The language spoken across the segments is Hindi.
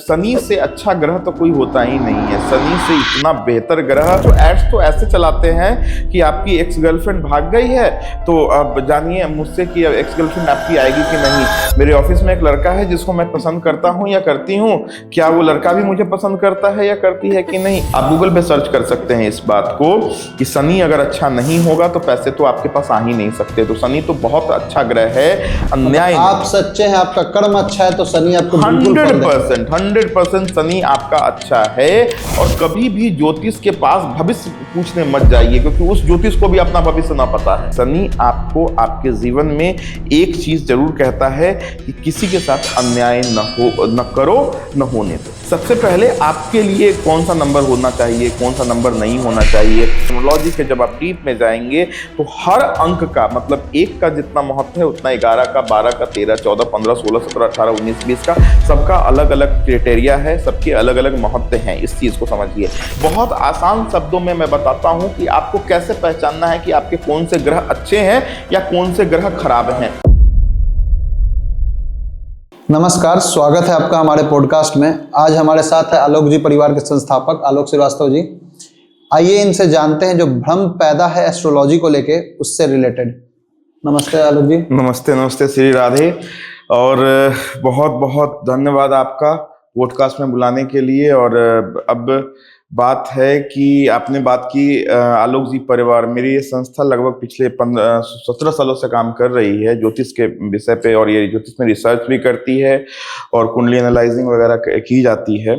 शनि से अच्छा ग्रह तो कोई होता ही नहीं है। शनि से इतना बेहतर ग्रह तो एड्स तो ऐसे चलाते हैं कि आपकी एक्स गर्लफ्रेंड भाग गई है तो अब जानिए मुझसे कि अब एक्स गर्लफ्रेंड आपकी आएगी कि नहीं। मेरे ऑफिस में एक लड़का है जिसको मैं पसंद करता हूँ या करती हूँ, क्या वो लड़का भी मुझे पसंद करता है या करती है कि नहीं। आप गूगल पे सर्च कर सकते हैं इस बात को कि शनि अगर अच्छा नहीं होगा तो पैसे तो आपके पास आ ही नहीं सकते। तो शनि तो बहुत अच्छा ग्रह है। अन्याय आप सच्चे हैं, आपका कर्म अच्छा है तो शनि आपको 100% शनि आपका अच्छा है। और कभी भी ज्योतिष के पास भविष्य पूछने मत जाइए, क्योंकि उस ज्योतिष को भी अपना भविष्य ना पता है। शनि आपको आपके जीवन में एक चीज जरूर कहता है कि किसी के साथ अन्याय न करो, न होने दो। सबसे पहले आपके लिए कौन सा नंबर होना चाहिए, कौन सा नंबर नहीं होना चाहिए। न्यूमरोलॉजी के जब आप डीप में जाएंगे तो हर अंक का मतलब 1 का जितना महत्व है उतना 11 का, 12 का, 13, 14, 15, 16, 17, 18, 19, 20 का सबका अलग अलग क्राइटेरिया है, सबके अलग अलग महत्व हैं। इस चीज को समझिए। बहुत आसान शब्दों में मैं बताता हूं कि आपको कैसे पहचानना है कि आपके कौन से ग्रह अच्छे हैं या कौन से ग्रह खराब हैं। नमस्कार, स्वागत है आपका हमारे पॉडकास्ट में। आज हमारे साथ है आलोक जी, परिवार के संस्थापक आलोक श्रीवास्तव जी। आइए इनसे जानते हैं जो भ्रम पैदा है एस्ट्रोलॉजी को लेके उससे रिलेटेड। नमस्ते आलोक जी। नमस्ते श्री राधे। और बहुत बहुत धन्यवाद आपका पॉडकास्ट में बुलाने के लिए। और अब बात है कि आपने बात की आलोक जी परिवार, मेरी ये संस्था लगभग पिछले 17 सालों से काम कर रही है ज्योतिष के विषय पे, और ये ज्योतिष में रिसर्च भी करती है और कुंडली एनालाइजिंग वगैरह की जाती है।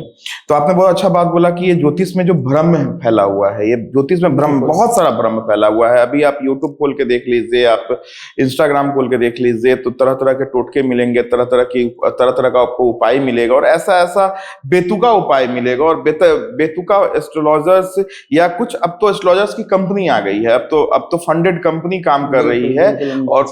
तो आपने बहुत अच्छा बात बोला कि ये ज्योतिष में जो भ्रम फैला हुआ है, ये ज्योतिष में भ्रम, बहुत सारा भ्रम फैला हुआ है। अभी आप यूट्यूब खोल के देख लीजिए, आप इंस्टाग्राम खोल के देख लीजिए, तो तरह तरह के टोटके मिलेंगे, तरह तरह का आपको उपाय मिलेगा, और ऐसा बेतुका उपाय मिलेगा। और बेतुका एस्ट्रोलॉजर्स या कुछ, अब तो एस्ट्रोलॉजर्स की कंपनी आ गई है, अब तो फंडेड कंपनी काम कर रही है। और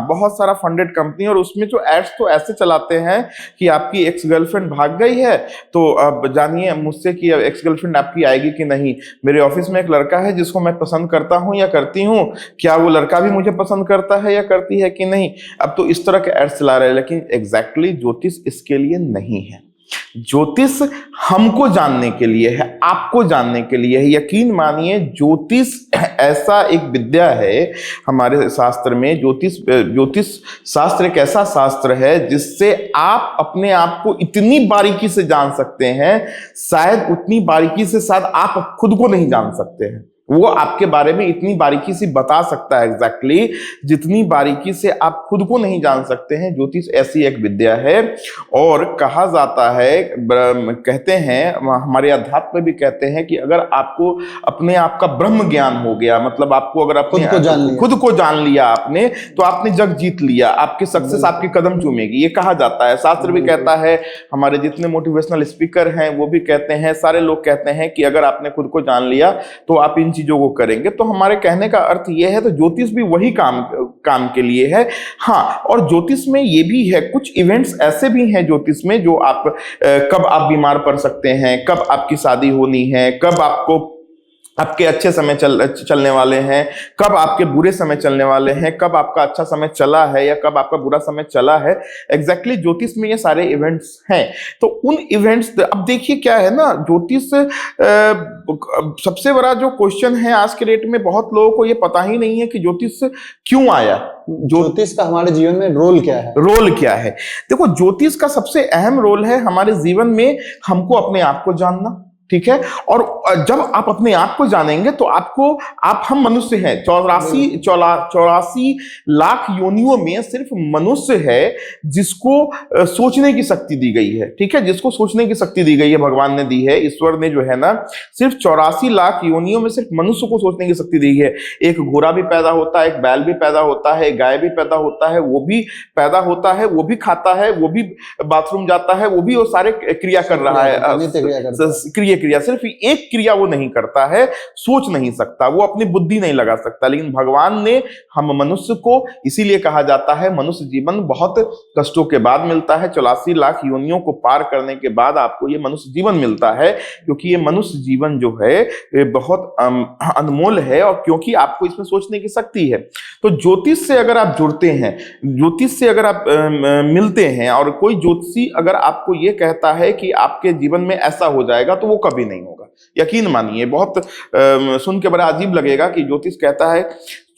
बहुत सारा फंडेड कंपनी, और उसमें जो एड्स तो ऐसे चलाते हैं कि आपकी एक्स गर्लफ्रेंड भाग गई है तो अब जानिए मुझसे कि अब एक्स गर्लफ्रेंड आपकी आएगी कि नहीं। मेरे ऑफिस में एक लड़का है जिसको मैं पसंद करता हूँ या करती हूँ, क्या वो लड़का भी मुझे पसंद करता है या करती है कि नहीं। अब तो इस तरह के एड्स चला रहे हैं, लेकिन एग्जैक्टली ज्योतिष इसके लिए नहीं है। ज्योतिष हमको जानने के लिए है, आपको जानने के लिए है। यकीन मानिए, ज्योतिष ऐसा एक विद्या है हमारे शास्त्र में। ज्योतिष शास्त्र एक ऐसा शास्त्र है जिससे आप अपने आप को इतनी बारीकी से जान सकते हैं, शायद उतनी बारीकी से शायद आप खुद को नहीं जान सकते हैं। वो आपके बारे में इतनी बारीकी से बता सकता है एग्जैक्टली जितनी बारीकी से आप खुद को नहीं जान सकते हैं। ज्योतिष ऐसी एक विद्या है। और कहा जाता है, कहते हैं, हमारे अध्यात्म में भी कहते हैं कि अगर आपको अपने आप का ब्रह्म ज्ञान हो गया, मतलब आपको अगर अपने खुद को जान लिया आपने, तो आपने जग जीत लिया, आपकी सक्सेस आपके कदम चूमेगी, ये कहा जाता है। शास्त्र भी कहता है, हमारे जितने मोटिवेशनल स्पीकर हैं वो भी कहते हैं, सारे लोग कहते हैं कि अगर आपने खुद को जान लिया तो आप इन चीजों को करेंगे। तो हमारे कहने का अर्थ यह है, तो ज्योतिष भी वही काम के लिए है। हाँ, और ज्योतिष में ये भी है, कुछ इवेंट्स ऐसे भी हैं ज्योतिष में जो आप कब आप बीमार पड़ सकते हैं, कब आपकी शादी होनी है, कब आपके अच्छे समय चलने वाले हैं, कब आपके बुरे समय चलने वाले हैं, कब आपका अच्छा समय चला है या कब आपका बुरा समय चला है। एग्जैक्टली ज्योतिष में ये सारे इवेंट्स हैं। तो उन इवेंट्स, अब देखिए क्या है ना, ज्योतिष सबसे बड़ा जो क्वेश्चन है आज के डेट में, बहुत लोगों को ये पता ही नहीं है कि ज्योतिष क्यों आया, ज्योतिष का हमारे जीवन में रोल क्या है। देखो, ज्योतिष का सबसे अहम रोल है हमारे जीवन में हमको अपने आप को जानना, ठीक है। और जब आप अपने आप को जानेंगे तो हम मनुष्य हैं, 84 लाख योनियों में सिर्फ मनुष्य है जिसको सोचने की शक्ति दी गई है, ठीक है, जिसको सोचने की शक्ति दी गई है, भगवान ने दी है, ईश्वर ने जो है ना, सिर्फ 84 लाख योनियों में सिर्फ मनुष्य को सोचने की शक्ति दी है। एक घोड़ा भी पैदा होता है, एक बैल भी पैदा होता है, एक गाय भी पैदा होता है, वो भी पैदा होता है, वो भी खाता है, वो भी बाथरूम जाता है, वो भी वो सारे क्रिया कर रहा है, क्रिया क्रिया, सिर्फ एक क्रिया वो नहीं करता है, सोच नहीं सकता, वो अपनी बुद्धि नहीं लगा सकता। लेकिन भगवान ने हम मनुष्य को, इसीलिए कहा जाता है मनुष्य जीवन बहुत कष्टों के बाद मिलता है, 84 लाख योनियों को पार करने के बाद आपको ये मनुष्य जीवन मिलता है, क्योंकि ये मनुष्य जीवन जो है ये बहुत अनमोल है, और क्योंकि आपको इसमें सोचने की शक्ति है। तो ज्योतिष से अगर आप जुड़ते हैं, ज्योतिष से अगर आप मिलते हैं, और कोई ज्योतिषी अगर आपको ये कहता है कि आपके जीवन में ऐसा हो जाएगा, तो वो कभी नहीं होगा। यकीन मानिए, बहुत सुन के बड़ा अजीब लगेगा कि ज्योतिष कहता है।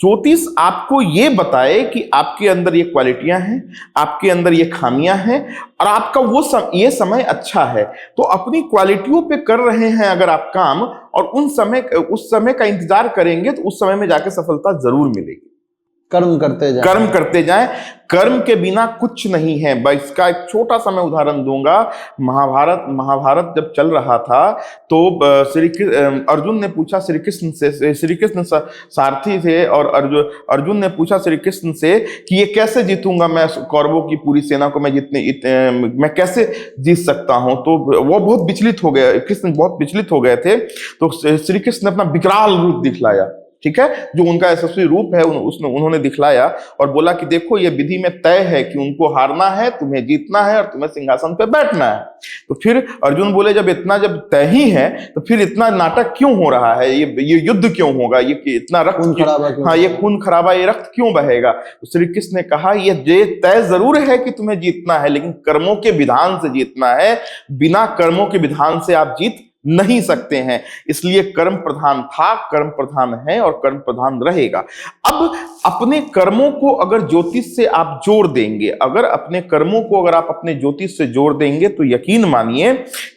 ज्योतिष आपको ये बताए कि आपके अंदर ये क्वालिटियां हैं, आपके अंदर ये खामियां हैं, और आपका ये समय अच्छा है, तो अपनी क्वालिटियों पे कर रहे हैं अगर आप काम, और उस समय का इंतजार करेंगे, तो उस समय में जाके सफलता जरूर मिलेगी। कर्म करते जाएं, कर्म करते जाएं, कर्म के बिना कुछ नहीं है। इसका एक छोटा सा मैं उदाहरण दूंगा। महाभारत जब चल रहा था, तो अर्जुन ने पूछा श्री कृष्ण से, श्री कृष्ण सारथी थे, और अर्जुन ने पूछा श्री कृष्ण से कि ये कैसे जीतूंगा मैं, कौरवों की पूरी सेना को मैं कैसे जीत सकता हूं। तो वो बहुत विचलित हो गए, कृष्ण बहुत विचलित हो गए थे। तो श्री कृष्ण ने अपना विकराल रूप दिखलाया, ठीक है, जो उनका यशस्वी रूप है उन्होंने दिखलाया, और बोला कि देखो ये विधि में तय है कि उनको हारना है, तुम्हें जीतना है, और तुम्हें सिंहासन पे बैठना है। तो फिर अर्जुन बोले जब तय ही है, तो फिर इतना नाटक क्यों हो रहा है, ये युद्ध क्यों होगा, ये इतना रक्त, हाँ ये खून खराबा, ये रक्त क्यों बहेगा। तो श्री कृष्ण ने कहा ये तय जरूर है कि तुम्हें जीतना है, लेकिन कर्मों के विधान से जीतना है, बिना कर्मों के विधान से आप जीत नहीं सकते हैं। इसलिए कर्म प्रधान था, कर्म प्रधान है, और कर्म प्रधान रहेगा। अब अपने कर्मों को अगर ज्योतिष से आप जोड़ देंगे, अगर अपने कर्मों को अगर आप अपने ज्योतिष से जोड़ देंगे, तो यकीन मानिए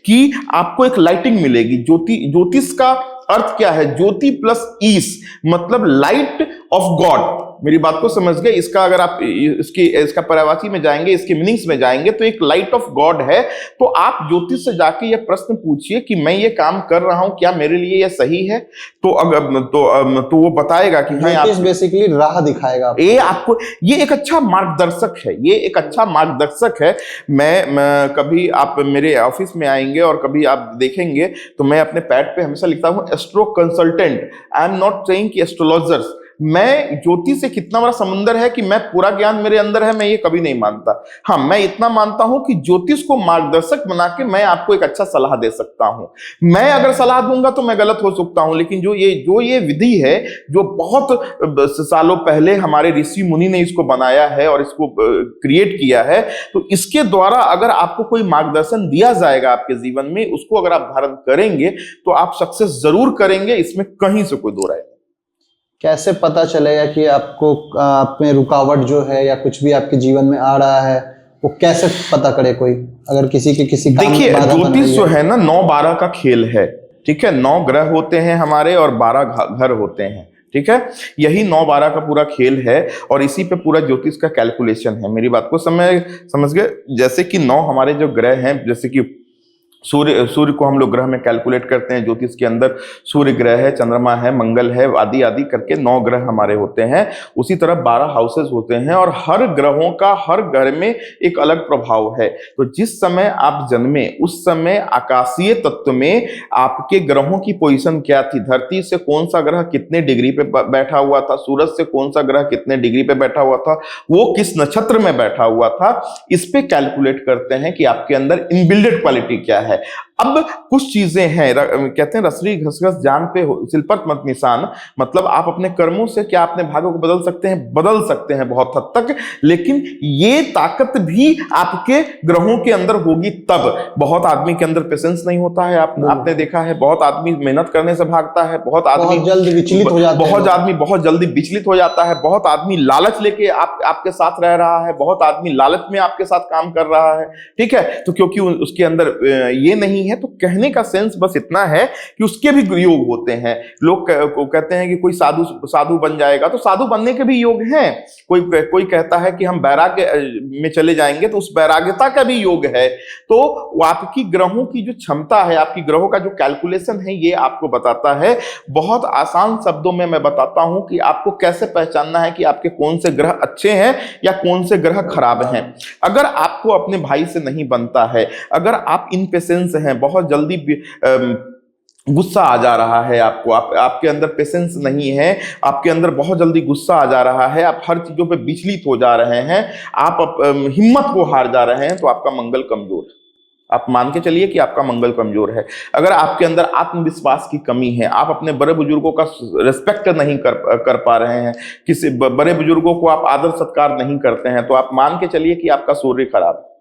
कि आपको एक लाइटिंग मिलेगी। ज्योतिष का अर्थ क्या है? ज्योति प्लस ईस, मतलब लाइट ऑफ गॉड। मेरी बात को समझ गए? इसका अगर आप इसका पर्यायवाची में जाएंगे, इसके मीनिंग्स में जाएंगे, तो एक लाइट ऑफ गॉड है। तो आप ज्योतिष से जाके ये प्रश्न पूछिए कि मैं ये काम कर रहा हूं, क्या मेरे लिए ये सही है? तो अगर तो वो बताएगा कि हाँ, ज्योतिष बेसिकली राह दिखाएगा आपको। ये एक अच्छा मार्गदर्शक है, ये एक अच्छा मार्गदर्शक है। मैं कभी आप मेरे ऑफिस में आएंगे और कभी आप देखेंगे तो मैं अपने पैड पे हमेशा लिखता हूं astro consultant. I am not saying कि एस्ट्रोलॉजर्स। मैं ज्योतिष से कितना बड़ा समुंदर है कि मैं पूरा ज्ञान मेरे अंदर है, मैं ये कभी नहीं मानता। हाँ, मैं इतना मानता हूं कि ज्योतिष को मार्गदर्शक बना के मैं आपको एक अच्छा सलाह दे सकता हूं। मैं अगर सलाह दूंगा तो मैं गलत हो सकता हूं, लेकिन जो ये विधि है, जो बहुत सालों पहले हमारे ऋषि मुनि ने इसको बनाया है और इसको क्रिएट किया है, तो इसके द्वारा अगर आपको कोई मार्गदर्शन दिया जाएगा आपके जीवन में, उसको अगर आप धारण करेंगे तो आप सक्सेस जरूर करेंगे, इसमें कहीं से कोई दो राय नहीं। कैसे पता चलेगा कि आपको आप में रुकावट जो है या कुछ भी आपके जीवन में आ रहा है, वो कैसे पता करे कोई, अगर किसी काम देखिए, ज्योतिष जो है ना 9-12 का खेल है, ठीक है। 9 ग्रह होते हैं हमारे और 12 घर होते हैं, ठीक है। यही 9-12 का पूरा खेल है और इसी पे पूरा ज्योतिष का कैलकुलेशन है। मेरी बात को समझ गए? जैसे कि 9 हमारे जो ग्रह हैं, जैसे कि सूर्य को हम लोग ग्रह में कैलकुलेट करते हैं। ज्योतिष के अंदर सूर्य ग्रह है, चंद्रमा है, मंगल है, आदि आदि करके 9 ग्रह हमारे होते हैं। उसी तरह 12 हाउसेस होते हैं और हर ग्रहों का हर घर में एक अलग प्रभाव है। तो जिस समय आप जन्मे उस समय आकाशीय तत्व में आपके ग्रहों की पोजीशन क्या थी, धरती से कौन सा ग्रह कितने डिग्री पे बैठा हुआ था, सूरज से कौन सा ग्रह कितने डिग्री पे बैठा हुआ था, वो किस नक्षत्र में बैठा हुआ था, इस पे कैलकुलेट करते हैं कि आपके अंदर इनबिल्डेड क्वालिटी क्या है। अब कुछ चीजें हैं, कहते हैं रसरी घसघस जान पे सिलपत मत निशान, मतलब आप अपने कर्मों से क्या अपने भाग्य को बदल सकते हैं बहुत हद तक, लेकिन ये ताकत भी आपके ग्रहों के अंदर होगी तब। बहुत आदमी के अंदर पेशेंस नहीं होता है, आपने देखा है, बहुत आदमी मेहनत करने से भागता है, बहुत आदमी जल्द विचलित हो जाता है, बहुत आदमी बहुत जल्दी विचलित हो जाता है, बहुत आदमी लालच लेके आपके साथ रह रहा है, बहुत आदमी लालच में आपके साथ काम कर रहा है, ठीक है। तो क्योंकि उसके अंदर ये नहीं है, तो कहने का सेंस बस इतना है कि उसके भी योग होते हैं। लोग कहते हैं कि कोई साधु बन जाएगा, तो साधु बनने के भी योग हैं। कोई कहता है कि हम वैराग्य में चले जाएंगे, तो उस वैराग्यता का भी योग है। तो आपकी ग्रहों की जो क्षमता है, आपकी ग्रहों का जो कैलकुलेशन है, ये आपको बताता है। बहुत आसान शब्दों में मैं बताता हूं कि आपको कैसे पहचानना है कि आपके कौन से ग्रह अच्छे हैं या कौन से ग्रह खराब हैं। अगर आपको अपने भाई से नहीं बनता है, अगर आप इनपेशेंस हैं, बहुत जल्दी गुस्सा आ जा रहा है आपको, आपके अंदर पेशेंस नहीं है, आपके अंदर बहुत जल्दी गुस्सा आ जा रहा है, आप हर चीजों पे विचलित हो जा रहे हैं, आप हिम्मत को हार जा रहे हैं, तो आपका मंगल कमजोर है। आप मान के चलिए कि आपका मंगल कमजोर है। अगर आपके अंदर आत्मविश्वास की कमी है, आप अपने बड़े बुजुर्गों का रिस्पेक्ट नहीं कर पा रहे हैं, किसी बड़े बुजुर्गों को आप आदर सत्कार नहीं करते हैं, तो आप मान के चलिए कि आपका सूर्य खराब है।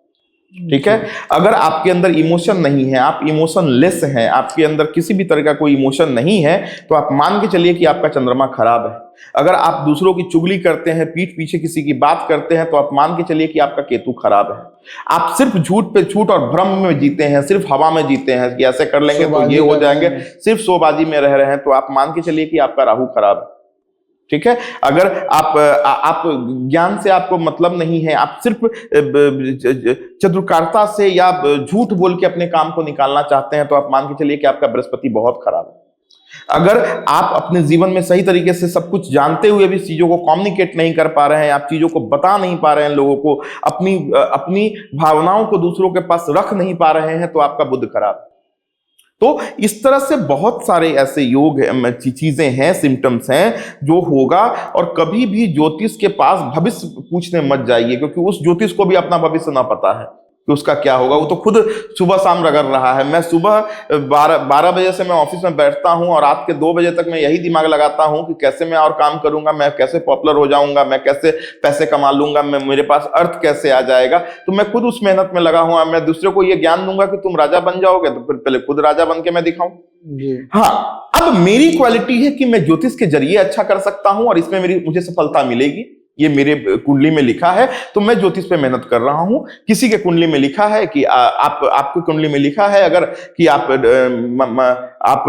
ठीक है। अगर आपके अंदर इमोशन नहीं है, आप इमोशन लेस हैं, आपके अंदर किसी भी तरह का कोई इमोशन नहीं है, तो आप मान के चलिए कि आपका चंद्रमा खराब है। अगर आप दूसरों की चुगली करते हैं, पीठ पीछे किसी की बात करते हैं, तो आप मान के चलिए कि आपका केतु खराब है। आप सिर्फ झूठ पे झूठ और भ्रम में जीते हैं, सिर्फ हवा में जीते हैं कि ऐसे कर लेंगे तो ये हो जाएंगे, सिर्फ शोबाजी में रह रहे हैं, तो आप मान के चलिए कि आपका राहु खराब है। ठीक है। अगर आप ज्ञान से आपको मतलब नहीं है, आप सिर्फ चतुरता से या झूठ बोल के अपने काम को निकालना चाहते हैं, तो आप मान के चलिए कि आपका बृहस्पति बहुत खराब है। अगर आप अपने जीवन में सही तरीके से सब कुछ जानते हुए भी चीजों को कम्युनिकेट नहीं कर पा रहे हैं, आप चीजों को बता नहीं पा रहे हैं लोगों को, अपनी भावनाओं को दूसरों के पास रख नहीं पा रहे हैं, तो आपका बुध खराब है। तो इस तरह से बहुत सारे ऐसे योग चीजें हैं, सिम्टम्स हैं जो होगा। और कभी भी ज्योतिष के पास भविष्य पूछने मत जाइए, क्योंकि उस ज्योतिष को भी अपना भविष्य ना पता है कि उसका क्या होगा। वो तो खुद सुबह शाम रगड़ रहा है। मैं सुबह 12 बजे से मैं ऑफिस में बैठता हूं और रात के 2 बजे तक मैं यही दिमाग लगाता हूं कि कैसे मैं और काम करूंगा, मैं कैसे पॉपुलर हो जाऊंगा, मैं कैसे पैसे कमा लूंगा, मैं मेरे पास अर्थ कैसे आ जाएगा। तो मैं खुद उस मेहनत में लगा हुआ। मैं दूसरे को ये ज्ञान दूंगा कि तुम राजा बन जाओगे, तो फिर पहले खुद राजा बन के मैं दिखाऊं। हाँ, अब मेरी क्वालिटी है कि मैं ज्योतिष के जरिए अच्छा कर सकता हूं और इसमें मुझे सफलता मिलेगी। ये मेरे कुंडली में लिखा है, तो मैं ज्योतिष पे मेहनत कर रहा हूं। किसी के कुंडली में लिखा है कि आपकी कुंडली में लिखा है अगर कि आप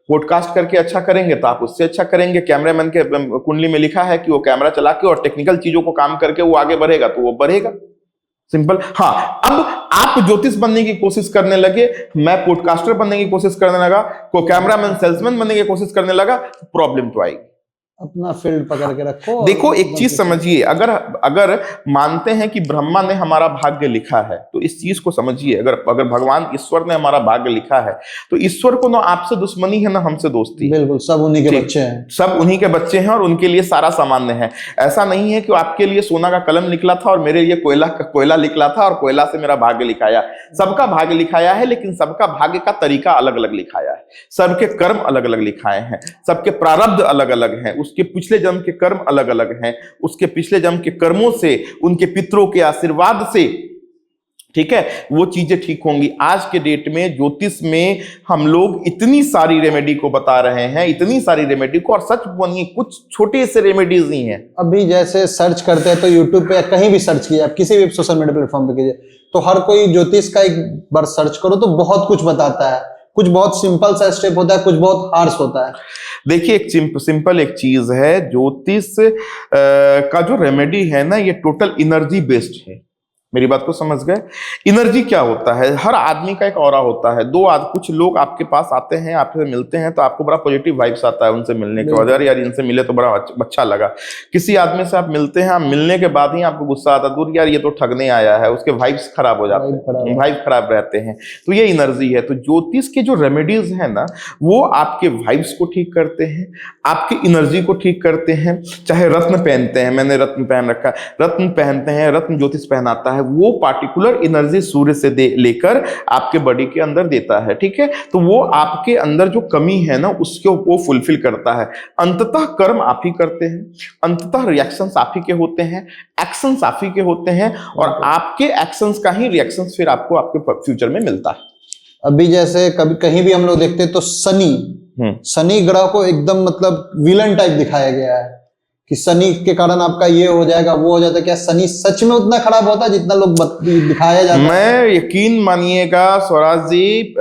पॉडकास्ट करके अच्छा करेंगे तो आप उससे अच्छा करेंगे। कैमरामैन के कुंडली में लिखा है कि वो कैमरा चला के और टेक्निकल चीजों को काम करके वो आगे बढ़ेगा, तो वो बढ़ेगा। सिंपल। हाँ, अब आप ज्योतिष बनने की कोशिश करने लगे, मैं पॉडकास्टर बनने की कोशिश करने लगा, कोई कैमरामैन सेल्समैन बनने की कोशिश करने लगा, प्रॉब्लम तो आएगी। अपना फील्ड पकड़ के रखो। देखो, एक चीज समझिए, अगर मानते हैं कि ब्रह्मा ने हमारा भाग्य लिखा है, तो इस चीज को समझिए। अगर भगवान ईश्वर ने हमारा भाग्य लिखा है, तो ईश्वर को ना आपसे दुश्मनी है ना हमसे दोस्ती। बिल्कुल, सब उन्हीं के बच्चे हैं, सब उन्हीं के बच्चे हैं और उनके लिए सारा सामान्य है। ऐसा नहीं है कि आपके लिए सोना का कलम निकला था और मेरे लिए कोयला निकला था और कोयला से मेरा भाग्य लिखाया। सबका भाग्य लिखाया है, लेकिन सबका भाग्य का तरीका अलग अलग लिखाया है। सबके कर्म अलग अलग लिखाए हैं, सबके प्रारब्ध अलग अलग हैं, उसके पिछले जन्म के कर्म अलग अलग हैं, उसके पिछले जन्म के कर्मों से, उनके पितरों के आशीर्वाद से, ठीक है, वो चीजें ठीक होंगी। आज के डेट में ज्योतिष में हम लोग इतनी सारी रेमेडी को बता रहे हैं, इतनी सारी रेमेडी को, और सच बनिए कुछ छोटे से रेमेडीज ही हैं। अभी जैसे सर्च करते हैं तो यूट्यूब पे कहीं भी सर्च कीजिए, आप किसी भी सोशल मीडिया प्लेटफॉर्म पे कीजिए, तो हर कोई ज्योतिष का एक बार सर्च करो तो बहुत कुछ बताता है। कुछ बहुत सिंपल सा स्टेप होता है, कुछ बहुत हार्श होता है। देखिए, एक सिंपल एक चीज है, ज्योतिष का जो रेमेडी है ना, ये टोटल एनर्जी बेस्ड है। मेरी बात को समझ गए? एनर्जी क्या होता है? हर आदमी का एक ऑरा होता है। कुछ लोग आपके पास आते हैं, आपसे मिलते हैं, तो आपको बड़ा पॉजिटिव वाइब्स आता है उनसे मिलने के बाद, यार इनसे मिले तो बड़ा अच्छा लगा। किसी आदमी से आप मिलते हैं, आप मिलने के बाद ही आपको गुस्सा आता है, दूर यार ये तो ठगने आया है, उसके वाइब्स खराब हो जाते हैं, वाइब खराब रहते हैं। तो ये एनर्जी है। तो ज्योतिष के जो रेमेडीज है ना, वो आपके वाइब्स को ठीक करते हैं, आपकी एनर्जी को ठीक करते हैं। चाहे रत्न पहनते हैं, मैंने रत्न पहन रखा है, रत्न पहनते हैं, रत्न ज्योतिष पहनाता है, वो पार्टिकुलर एनर्जी सूर्य से लेकर आपके बॉडी के अंदर देता है। ठीक है, तो वो आपके अंदर जो कमी है ना, उसको वो फुलफिल करता है। अंततः कर्म आप ही करते हैं, अंततः रिएक्शंस आप ही के होते हैं, एक्शंस आप ही के होते हैं, और आपके एक्शंस का ही रिएक्शंस फिर आपको आपके फ्यूचर में मिलता है। अभी जैसे कभी कहीं भी हम लोग देखते हैं तो शनि ग्रह को एकदम मतलब विलन टाइप दिखाया गया है कि शनि के कारण आपका ये हो जाएगा, वो हो जाता है। क्या शनि सच में उतना खराब होता है जितना लोग दिखाया जाता है? मैं यकीन मानिएगा स्वराज जी,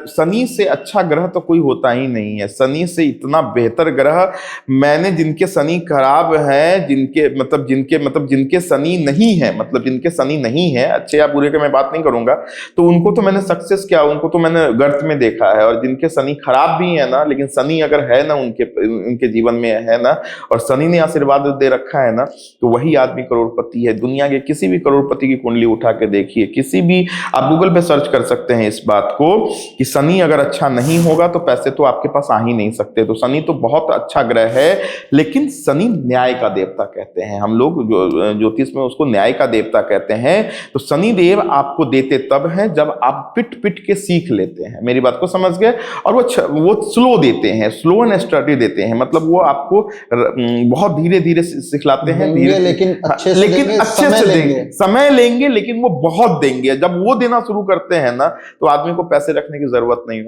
शनि से अच्छा ग्रह तो कोई होता ही नहीं है। शनि से इतना बेहतर ग्रह मैंने, जिनके शनि खराब है, जिनके शनि नहीं है, मतलब जिनके शनि नहीं है, अच्छे या बुरे के मैं बात नहीं करूंगा, तो उनको तो मैंने सक्सेस किया, उनको तो मैंने गर्त में देखा है। और जिनके शनि खराब भी है ना, लेकिन शनि अगर है ना उनके जीवन में है ना, और शनि ने आशीर्वाद दे रखा है ना, तो वही आदमी करोड़पति है। दुनिया के किसी भी करोड़पति की कुंडली उठा के देखिए, किसी भी, आप गूगल पे सर्च कर सकते हैं इस बात को कि शनि अगर अच्छा नहीं होगा तो पैसे तो आपके पास आ ही नहीं सकते। तो शनि तो बहुत अच्छा ग्रह है, लेकिन शनि न्याय का देवता कहते हैं हम लोग, जो ज्योतिष में उसको न्याय का देवता कहते हैं। तो शनि देव आपको देते तब हैं जब आप पिट पिट के सीख लेते हैं, मेरी बात को समझ गए। और वो स्लो देते हैं, स्लो एंड स्टडी देते हैं, मतलब वो आपको बहुत धीरे धीरे सिखलाते हैं, धीरे, लेकिन अच्छे से देंगे, समय लेंगे, लेकिन वो बहुत देंगे। जब वो देना शुरू करते हैं ना, तो आदमी को पैसे रखने की जरूरत नहीं,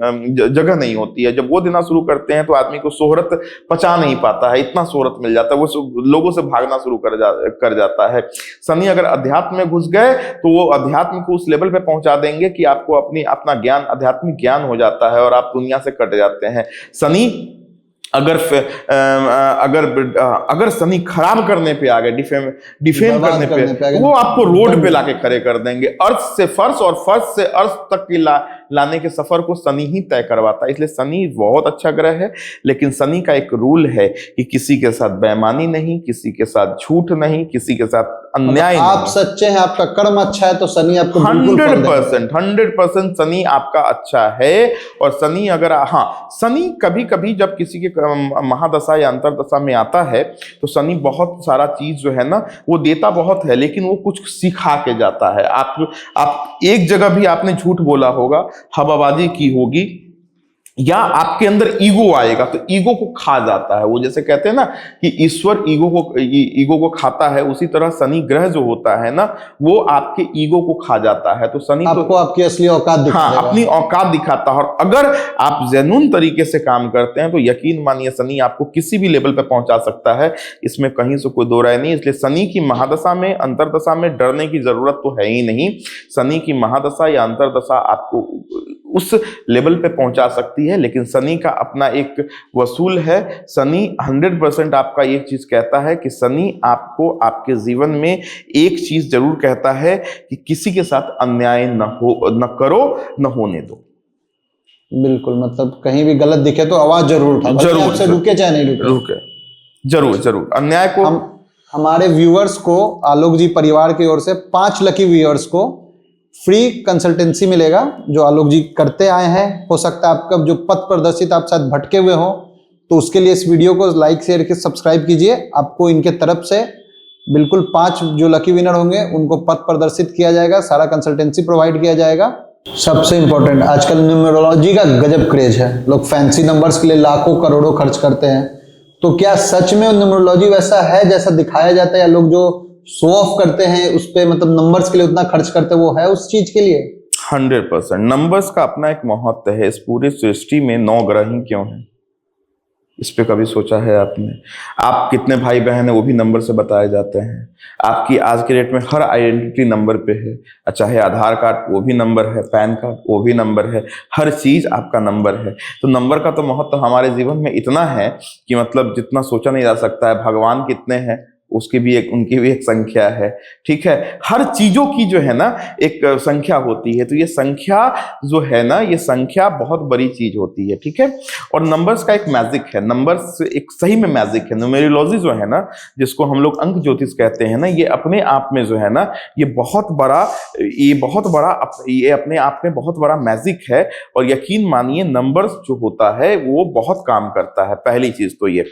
जगह नहीं होती है। जब वो देना शुरू करते हैं तो आदमी को शोहरत पचा नहीं पाता है, इतना शोहरत मिल जाता है, वो लोगों से भागना शुरू कर जाता है। शनि अगर अध्यात्म में घुस गए तो वो अध्यात्म को उस लेवल पे पहुंचा देंगे कि आपको अपना ज्ञान, आध्यात्मिक ज्ञान हो जाता है और आप दुनिया से कट जाते हैं। शनि अगर शनि खराब करने पे आ गए, डिफेम करने पे, वो आपको रोड पे लाके खड़े कर देंगे। अर्थ से फर्श और फर्श से अर्थ तक की लाने के सफर को शनि ही तय करवाता है। इसलिए शनि बहुत अच्छा ग्रह है, लेकिन शनि का एक रूल है कि किसी के साथ बेईमानी नहीं, किसी के साथ झूठ नहीं, किसी के साथ अन्याय नहीं। आप सच्चे हैं, आपका कर्म अच्छा है, तो शनि आपको 100% शनि आपका अच्छा है। और शनि अगर, हाँ, शनि कभी कभी जब किसी के महादशा या अंतरदशा में आता है तो शनि बहुत सारा चीज जो है ना वो देता बहुत है, लेकिन वो कुछ सिखा के जाता है। आप एक जगह भी आपने झूठ बोला होगा, हवाबाजी की होगी, या आपके अंदर ईगो आएगा तो ईगो को खा जाता है। वो जैसे कहते हैं ना कि ईश्वर ईगो को खाता है, उसी तरह शनि ग्रह जो होता है ना वो आपके ईगो को खा जाता है। तो शनि आपको आपकी असली औकात दिखाता है, हाँ, अपनी औकात दिखाता है। और अगर आप जेन्युइन तरीके से काम करते हैं तो यकीन मानिए शनि आपको किसी भी लेवल पे पहुंचा सकता है, इसमें कहीं से कोई दो राय नहीं। इसलिए शनि की महादशा में, अंतरदशा में डरने की जरूरत तो है ही नहीं। शनि की महादशा या अंतरदशा आपको उस लेवल पे पहुंचा सकती है, लेकिन शनि का अपना एक वसूल है। शनि 100% आपका एक चीज कहता है कि शनि आपको आपके जीवन में एक चीज जरूर कहता है कि किसी के साथ अन्याय न करो, न होने दो। बिल्कुल, मतलब कहीं भी गलत दिखे तो आवाज जरूर उठाओ, जरूर से रुके चाहे नहीं रुके, जरूर अन्याय को। हमारे व्यूअर्स को, आलोक जी परिवार की ओर से 5 लकी व्यूअर्स को फ्री कंसल्टेंसी मिलेगा जो आलोक जी करते आए हैं। हो सकता है आपका जो पथ प्रदर्शित आप शायद भटके हुए हो, तो उसके लिए इस वीडियो को लाइक शेयर के सब्सक्राइब कीजिए। आपको इनके तरफ से बिल्कुल 5 जो लकी विनर होंगे उनको पथ प्रदर्शित किया जाएगा, सारा कंसल्टेंसी प्रोवाइड किया जाएगा। सबसे इंपॉर्टेंट, आजकल न्यूमरोलॉजी का गजब क्रेज है, लोग फैंसी नंबर्स के लिए लाखों करोड़ों खर्च करते हैं। तो क्या सच में न्यूमरोलॉजी वैसा है जैसा दिखाया जाता है, या लोग जो शो ऑफ करते हैं उस पे, मतलब नंबर्स के लिए उतना खर्च करते हैं, वो है उस चीज के लिए? 100% नंबर्स का अपना एक महत्व है। इस पूरी सृष्टि में 9 ग्रह ही क्यों हैं, इस पे कभी सोचा है आपने? आप कितने भाई बहन है वो भी नंबर से बताए जाते हैं। आपकी आज के डेट में हर आइडेंटिटी नंबर पे है, चाहे आधार कार्ड वो भी नंबर है, पैन कार्ड वो भी नंबर है, हर चीज आपका नंबर है। तो नंबर का तो महत्व हमारे जीवन में इतना है कि मतलब जितना सोचा नहीं जा सकता है। भगवान कितने हैं उसकी भी उनकी भी एक संख्या है, ठीक है। हर चीजों की जो है ना एक संख्या होती है, तो ये संख्या जो है ना, ये संख्या बहुत बड़ी चीज होती है, ठीक है। और नंबर्स का एक मैजिक है, नंबर्स एक सही में मैजिक है। न्यूमेरोलॉजी जो है ना, जिसको हम लोग अंक ज्योतिष कहते हैं ना, ये अपने आप में जो है ना, ये अपने आप में बहुत बड़ा मैजिक है। और यकीन मानिए नंबर्स जो होता है वो बहुत काम करता है। पहली चीज तो ये।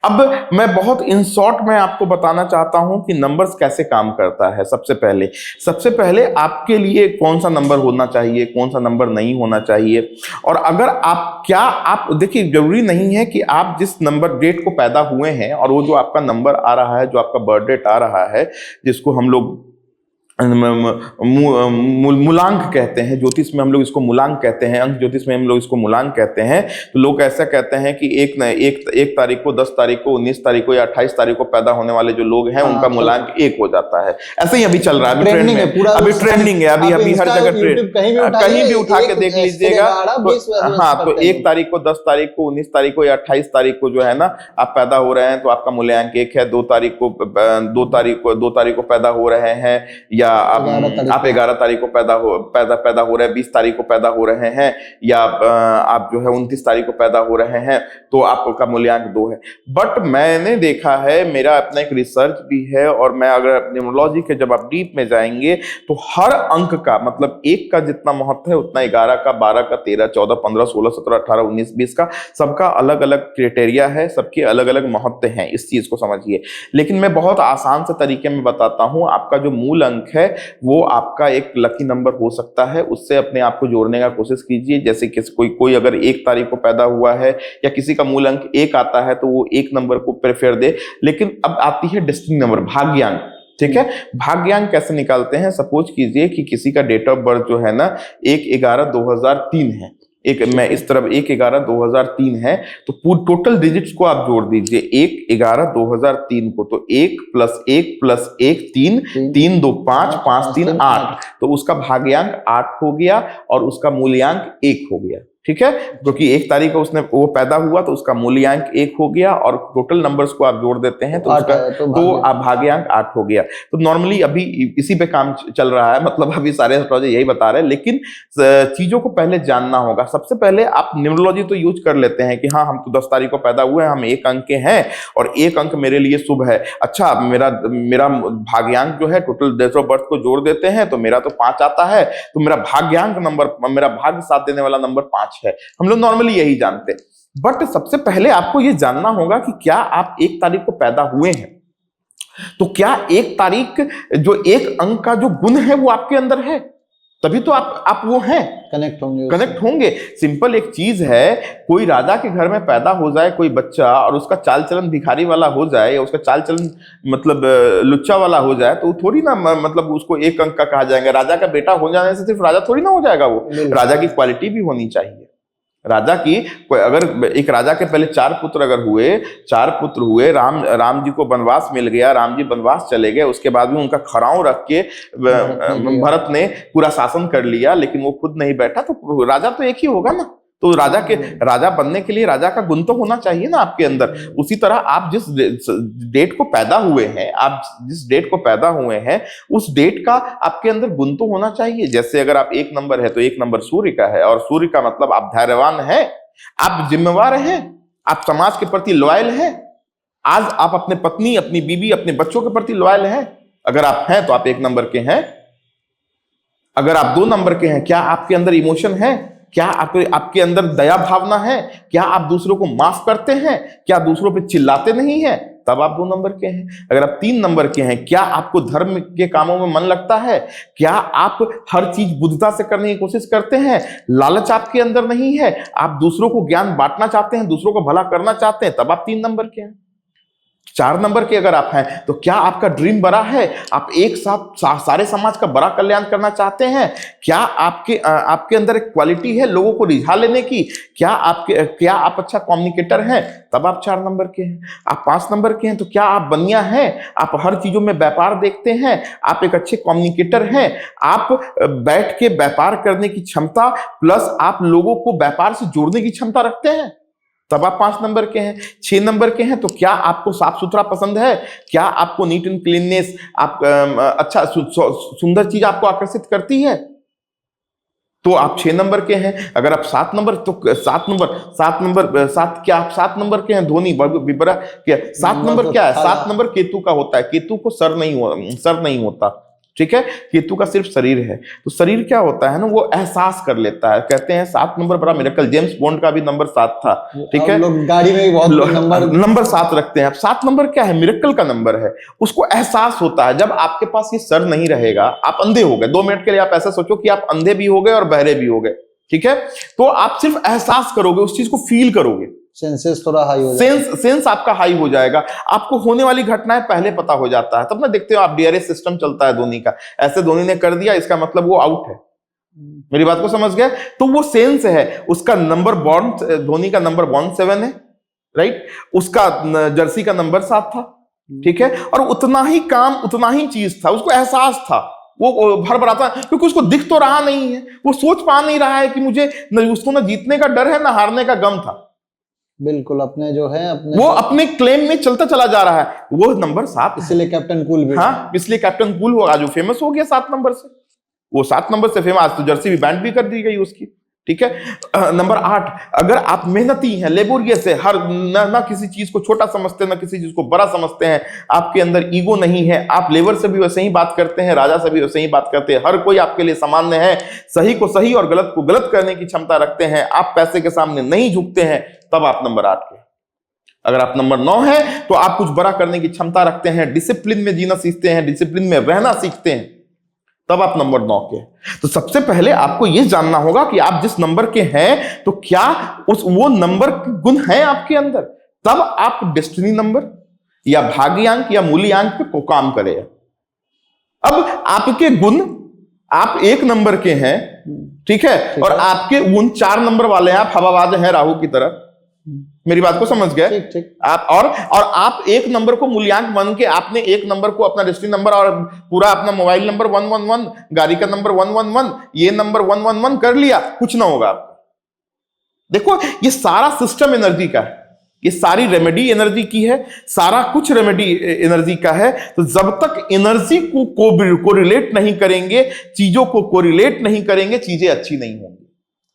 अब मैं बहुत इन शॉर्ट में आपको बताना चाहता हूं कि नंबर्स कैसे काम करता है। सबसे पहले आपके लिए कौन सा नंबर होना चाहिए, कौन सा नंबर नहीं होना चाहिए। और अगर आप देखिए, जरूरी नहीं है कि आप जिस नंबर डेट को पैदा हुए हैं और वो जो आपका नंबर आ रहा है, जो आपका बर्थ डेट आ रहा है, जिसको हम लोग मूलांक कहते हैं, ज्योतिष में हम लोग इसको मूलांक कहते हैं, अंक ज्योतिष में हम लोग इसको मूलांक कहते हैं। तो लोग ऐसा कहते हैं कि एक तारीख को, 10 तारीख को, 19 तारीख को या 28 तारीख को पैदा होने वाले जो लोग हैं उनका मूलांक 1 हो जाता है। ऐसे ही अभी चल रहा है, अभी ट्रेंडिंग है, अभी ट्रेंडिंग है, अभी हर जगह ट्रेंड, कहीं भी उठा के देख लीजिएगा। हाँ, तो 1 तारीख को, 10 तारीख को, 19 तारीख को या 28 तारीख को जो है ना आप पैदा हो रहे हैं तो आपका मूल्यांक 1 है। 2 तारीख को पैदा हो रहे हैं या आप 11 तारीख को पैदा हो रहे हैं, 20 तारीख को पैदा हो रहे हैं, या आप जो है 29 तारीख को पैदा हो रहे हैं, तो आपका मूल्यांक 2 है। बट मैंने देखा है, मेरा अपना एक रिसर्च भी है, और मैं अगर न्यूमरोलॉजी के जब आप डीप में जाएंगे तो हर अंक का मतलब 1 का जितना महत्व है उतना 11 का, 12 का, 13, 14, 15, 16, 17, 18, 19, 20 का, सबका अलग अलग क्राइटेरिया है, सबके अलग अलग महत्व हैं, इस चीज को समझिए। लेकिन मैं बहुत आसान से तरीके में बताता हूं। आपका जो मूल अंक है वो आपका एक लकी नंबर हो सकता है, उससे अपने आप को जोड़ने का कोशिश कीजिए। जैसे कि कोई अगर 1 तारीख को पैदा हुआ है या किसी का मूल अंक 1 आता है तो वो 1 नंबर को प्रेफर दे। लेकिन अब आती है डेस्टिनी नंबर, भाग्यांक। ठीक है, भाग्यांक कैसे निकालते हैं? सपोज कीजिए कि किसी का डेट ऑफ बर्थ जो है ना 1/11/2003 है, मैं इस तरफ 1/11/2003 है, तो पूरे टोटल डिजिट्स को आप जोड़ दीजिए 1/11/2003 को, तो 1 + 1 + 1 3, 3 2 5, 5 3 8, तो उसका भाग्यांक 8 हो गया और उसका मूल्यांक 1 हो गया। ठीक है, क्योंकि 1 तारीख को वो पैदा हुआ तो उसका मूल्यांक 1 हो गया, और टोटल नंबर्स को आप जोड़ देते हैं तो उसका आप भाग्यांक 8 हो गया। तो नॉर्मली अभी इसी पे काम चल रहा है, मतलब अभी सारे एस्ट्रोलॉजर यही बता रहे हैं, लेकिन चीजों को पहले जानना होगा। सबसे पहले आप न्यूमरोलॉजी तो यूज कर लेते हैं कि हाँ हम तो 10 तारीख को पैदा हुए हैं, हम 1 अंक के हैं और 1 अंक मेरे लिए शुभ है। अच्छा, मेरा भाग्यांक जो है टोटल डेट ऑफ बर्थ को जोड़ देते हैं तो मेरा तो 5 आता है, तो मेरा भाग्यांक नंबर, मेरा भाग्य साथ देने वाला नंबर 5 है। हम लोग नॉर्मली यही जानते हैं। बट सबसे पहले आपको यह जानना होगा कि क्या आप 1 तारीख को पैदा हुए हैं, तो क्या 1 तारीख जो 1 अंक का जो गुण है वो आपके अंदर है, तभी तो आप वो हैं, कनेक्ट होंगे। सिंपल एक चीज है, कोई राजा के घर में पैदा हो जाए कोई बच्चा और उसका चाल चलन भिखारी वाला हो जाए या उसका चाल चलन मतलब लुच्चा वाला हो जाए, तो थोड़ी ना मतलब उसको 1 अंक का कहा जाएगा। राजा का बेटा हो जाने से सिर्फ राजा थोड़ी ना हो जाएगा वो, राजा की क्वालिटी भी होनी चाहिए। राजा की अगर एक राजा के पहले 4 पुत्र अगर हुए, 4 पुत्र हुए, राम जी को वनवास मिल गया, राम जी वनवास चले गए, उसके बाद भी उनका खड़ाऊं रख के भरत ने पूरा शासन कर लिया, लेकिन वो खुद नहीं बैठा, तो राजा तो एक ही होगा ना। तो राजा बनने के लिए राजा का गुण तो होना चाहिए ना आपके अंदर। उसी तरह आप जिस डेट को पैदा हुए हैं, आप जिस डेट को पैदा हुए हैं, उस डेट का आपके अंदर गुण तो होना चाहिए। जैसे अगर आप 1 नंबर है तो 1 नंबर सूर्य का है, और सूर्य का मतलब आप धैर्यवान हैं, आप जिम्मेवार हैं, आप समाज के प्रति लॉयल हैं। आज आप अपने पत्नी, अपनी बीवी, अपने बच्चों के प्रति लॉयल हैं। अगर आप हैं तो आप 1 नंबर के हैं। अगर आप 2 नंबर के हैं, क्या आपके अंदर इमोशन है? क्या आपके अंदर दया भावना है? क्या आप दूसरों को माफ करते हैं? क्या दूसरों पे चिल्लाते नहीं हैं? तब आप 2 नंबर के हैं। अगर आप 3 नंबर के हैं, क्या आपको धर्म के कामों में मन लगता है? क्या आप हर चीज बुद्धता से करने की कोशिश करते हैं? लालच आपके अंदर नहीं है, आप दूसरों को ज्ञान बांटना चाहते हैं, दूसरों को भला करना चाहते हैं, तब आप 3 नंबर के हैं। 4 नंबर के अगर आप हैं तो क्या आपका ड्रीम बड़ा है? आप एक साथ सारे समाज का बड़ा कल्याण करना चाहते हैं? क्या आपके अंदर एक क्वालिटी है लोगों को रिझा लेने की? क्या आप अच्छा कम्युनिकेटर हैं? तब आप 4 नंबर के हैं। आप 5 नंबर के हैं तो क्या आप बनिया हैं? आप हर चीजों में व्यापार देखते हैं, आप एक अच्छे कम्युनिकेटर हैं, आप बैठ के व्यापार करने की क्षमता प्लस आप लोगों को व्यापार से जोड़ने की क्षमता रखते हैं, तब आप 5 नंबर के हैं। 6 नंबर के हैं तो क्या आपको साफ सुथरा पसंद है? क्या आपको नीट एंड क्लीननेस, आप अच्छा सुंदर चीज आपको आकर्षित करती है? तो आप 6 नंबर के हैं। अगर आप 7 नंबर, तो 7 क्या आप 7 नंबर के हैं? धोनी विबरा क्या 7 नंबर क्या है? 7 नंबर केतु का होता है। केतु को सर नहीं होता, ठीक है, केतु का सिर्फ शरीर है। तो शरीर क्या होता है ना, वो एहसास कर लेता है। कहते हैं 7 नंबर बड़ा मिरेकल, जेम्स बॉन्ड का भी नंबर 7 था, ठीक है, लोग गाड़ी में भी बहुत नंबर 7 रखते हैं। अब 7 नंबर क्या है? मिरेकल का नंबर है। उसको एहसास होता है जब आपके पास ये सर नहीं रहेगा, आप अंधे हो गए। 2 मिनट के लिए आप ऐसा सोचो कि आप अंधे भी हो गए और बहरे भी हो गए, ठीक है, तो आप सिर्फ एहसास करोगे, उस चीज को फील करोगे, सेंसेस थोड़ा हाई हो जाएगा, सेंस आपका हाई हो जाएगा, आपको होने वाली घटनाएं पहले पता हो जाता है। तब ना देखते हो आप डीआरएस सिस्टम चलता है धोनी का, ऐसे धोनी ने कर दिया, इसका मतलब वो आउट है। मेरी बात को समझ गए? तो वो सेंस है। उसका नंबर बॉन्ड, धोनी का नंबर बॉन्ड 7 है, राइट, उसका जर्सी का नंबर 7 था, ठीक है, और उतना ही काम, उतना ही चीज था, उसको एहसास था, वो भर भराता, क्योंकि उसको दिख तो रहा नहीं है, वो सोच पा नहीं रहा है कि मुझे उसको ना जीतने का डर है ना हारने का गम था। बिल्कुल, अपने जो है अपने वो अपने क्लेम में चलता चला जा रहा है, वो नंबर 7। इसलिए कैप्टन कूल भी, हाँ, इसलिए कैप्टन कूल होगा जो फेमस हो गया 7 नंबर से। वो 7 नंबर से फेमस, आज तो जर्सी भी बैंड भी कर दी गई उसकी। ठीक है। नंबर 8, अगर आप मेहनती हैं, लेबोरियस है, हर ना किसी चीज को छोटा समझते हैं, ना किसी चीज को बड़ा समझते हैं, आपके अंदर ईगो नहीं है, आप लेबर से भी वैसे ही बात करते हैं, राजा से भी वैसे ही बात करते हैं, हर कोई आपके लिए सामान्य है, सही को सही और गलत को गलत करने की क्षमता रखते हैं, आप पैसे के सामने नहीं झुकते हैं, तब आप नंबर 8 के। अगर आप नंबर 9 है तो आप कुछ बड़ा करने की क्षमता रखते हैं, डिसिप्लिन में जीना सीखते हैं, डिसिप्लिन में रहना सीखते हैं, तब आप नंबर 9 के। तो सबसे पहले आपको यह जानना होगा कि आप जिस नंबर के हैं तो क्या वो नंबर गुण है आपके अंदर, तब आप डेस्टिनी नंबर या भाग्यांक या मूल्यांक पे काम करें। अब आपके गुण, आप 1 नंबर के हैं, ठीक है, और आपके गुण 4 नंबर वाले हैं, आप हवाबाज हैं राहु की तरह। मेरी बात को समझ गए ठीक। आप? और आप 1 नंबर को मूल्यांक मान के आपने 1 नंबर को अपना डेस्टिनी नंबर और पूरा अपना मोबाइल नंबर 111, गाड़ी का नंबर 111, ये नंबर 111 कर लिया, कुछ ना होगा आपको। देखो, ये सारा सिस्टम एनर्जी का है, ये सारी रेमेडी एनर्जी की है, सारा कुछ रेमेडी एनर्जी का है। तो जब तक एनर्जी को रिलेट नहीं करेंगे, चीजों को कोरिलेट नहीं करेंगे, चीजें अच्छी नहीं होंगी।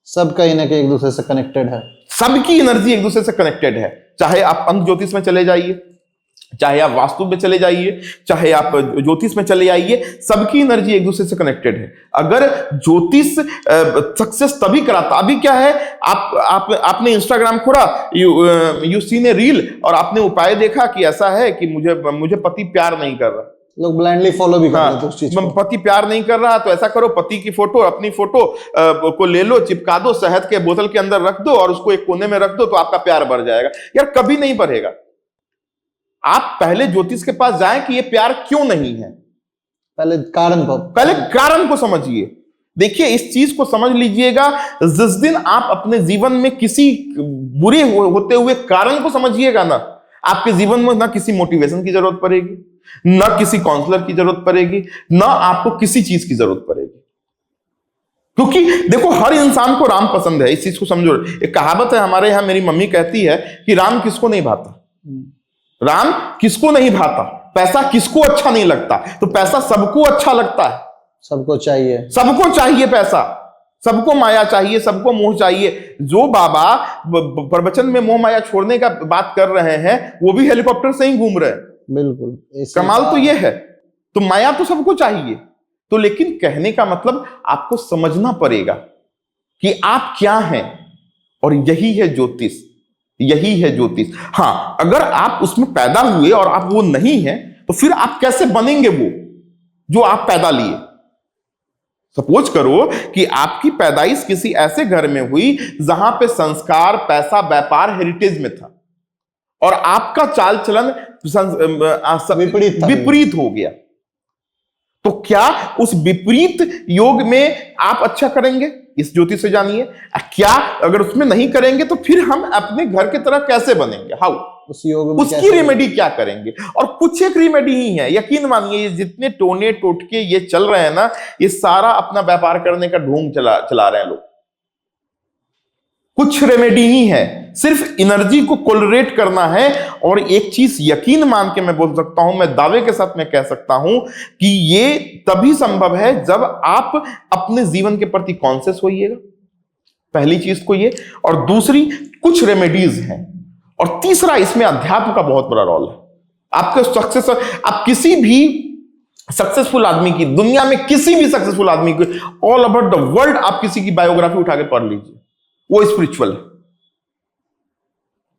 सब कहीं ना कहीं एक दूसरे से कनेक्टेड है, सबकी एनर्जी एक दूसरे से कनेक्टेड है। चाहे आप अंक ज्योतिष में चले जाइए, चाहे आप वास्तु में चले जाइए, चाहे आप ज्योतिष में चले आइए, सबकी एनर्जी एक दूसरे से कनेक्टेड है। अगर ज्योतिष सक्सेस तभी कराता, अभी क्या है, आपने इंस्टाग्राम खोला, यू सीन ए रील, और आपने उपाय देखा कि ऐसा है कि मुझे पति प्यार नहीं कर रहा, लोग ब्लाइंडली फॉलो भी कर रहे हैं उस चीज को। पति प्यार नहीं कर रहा तो ऐसा करो, पति की फोटो, अपनी फोटो को ले लो, चिपका दो, शहद के बोतल के अंदर रख दो और उसको एक कोने में रख दो, तो आपका प्यार बढ़ जाएगा। यार, कभी नहीं बढ़ेगा। आप पहले ज्योतिष के पास जाएं कि ये प्यार क्यों नहीं है, पहले कारण को समझिए। देखिए, इस चीज को समझ लीजिएगा, जिस दिन आप अपने जीवन में किसी बुरे होते हुए कारण को समझिएगा ना, आपके जीवन में ना किसी मोटिवेशन की जरूरत पड़ेगी, ना किसी काउंसलर की जरूरत पड़ेगी, ना आपको किसी चीज की जरूरत पड़ेगी। क्योंकि देखो, हर इंसान को राम पसंद है, इस चीज को समझो। एक कहावत है हमारे यहां, मेरी मम्मी कहती है कि राम किसको नहीं भाता, राम किसको नहीं भाता, पैसा किसको अच्छा नहीं लगता, तो पैसा सबको अच्छा लगता है, सबको चाहिए पैसा, सबको माया चाहिए, सबको मोह चाहिए। जो बाबा प्रवचन में मोह माया छोड़ने का बात कर रहे हैं, वो भी हेलीकॉप्टर से ही घूम रहे हैं। बिल्कुल, कमाल तो ये है। तो माया तो सबको चाहिए, तो लेकिन कहने का मतलब आपको समझना पड़ेगा कि आप क्या हैं, और यही है ज्योतिष, यही है ज्योतिष। हाँ, अगर आप उसमें पैदा हुए और आप वो नहीं है, तो फिर आप कैसे बनेंगे वो जो आप पैदा लिए? सपोज करो कि आपकी पैदाइश किसी ऐसे घर में हुई जहां पे संस्कार, पैसा, व्यापार, हेरिटेज में था, और आपका चाल चलन विपरीत हो गया, तो क्या उस विपरीत योग में आप अच्छा करेंगे? इस ज्योतिष से जानिए। क्या अगर उसमें नहीं करेंगे तो फिर हम अपने घर की तरह कैसे बनेंगे? हाउ? उस योग में उसकी रेमेडी क्या करेंगे? और कुछ एक रेमेडी ही है, यकीन मानिए, ये जितने टोने टोटके ये चल रहे हैं ना, ये सारा अपना व्यापार करने का ढोंग चला रहे हैं लोग। कुछ रेमेडी ही है, सिर्फ एनर्जी को कोलरेट करना है। और एक चीज यकीन मान के मैं बोल सकता हूं, मैं दावे के साथ मैं कह सकता हूं कि ये तभी संभव है जब आप अपने जीवन के प्रति कॉन्शियस होइएगा, पहली चीज को ये, और दूसरी कुछ रेमेडीज हैं, और तीसरा इसमें अध्यात्म का बहुत बड़ा रोल है। आपके सक्सेस, आप किसी भी सक्सेसफुल आदमी की, दुनिया में किसी भी सक्सेसफुल आदमी की, ऑल ओवर द वर्ल्ड, आप किसी की बायोग्राफी उठा के पढ़ लीजिए, वो स्पिरिचुअल है।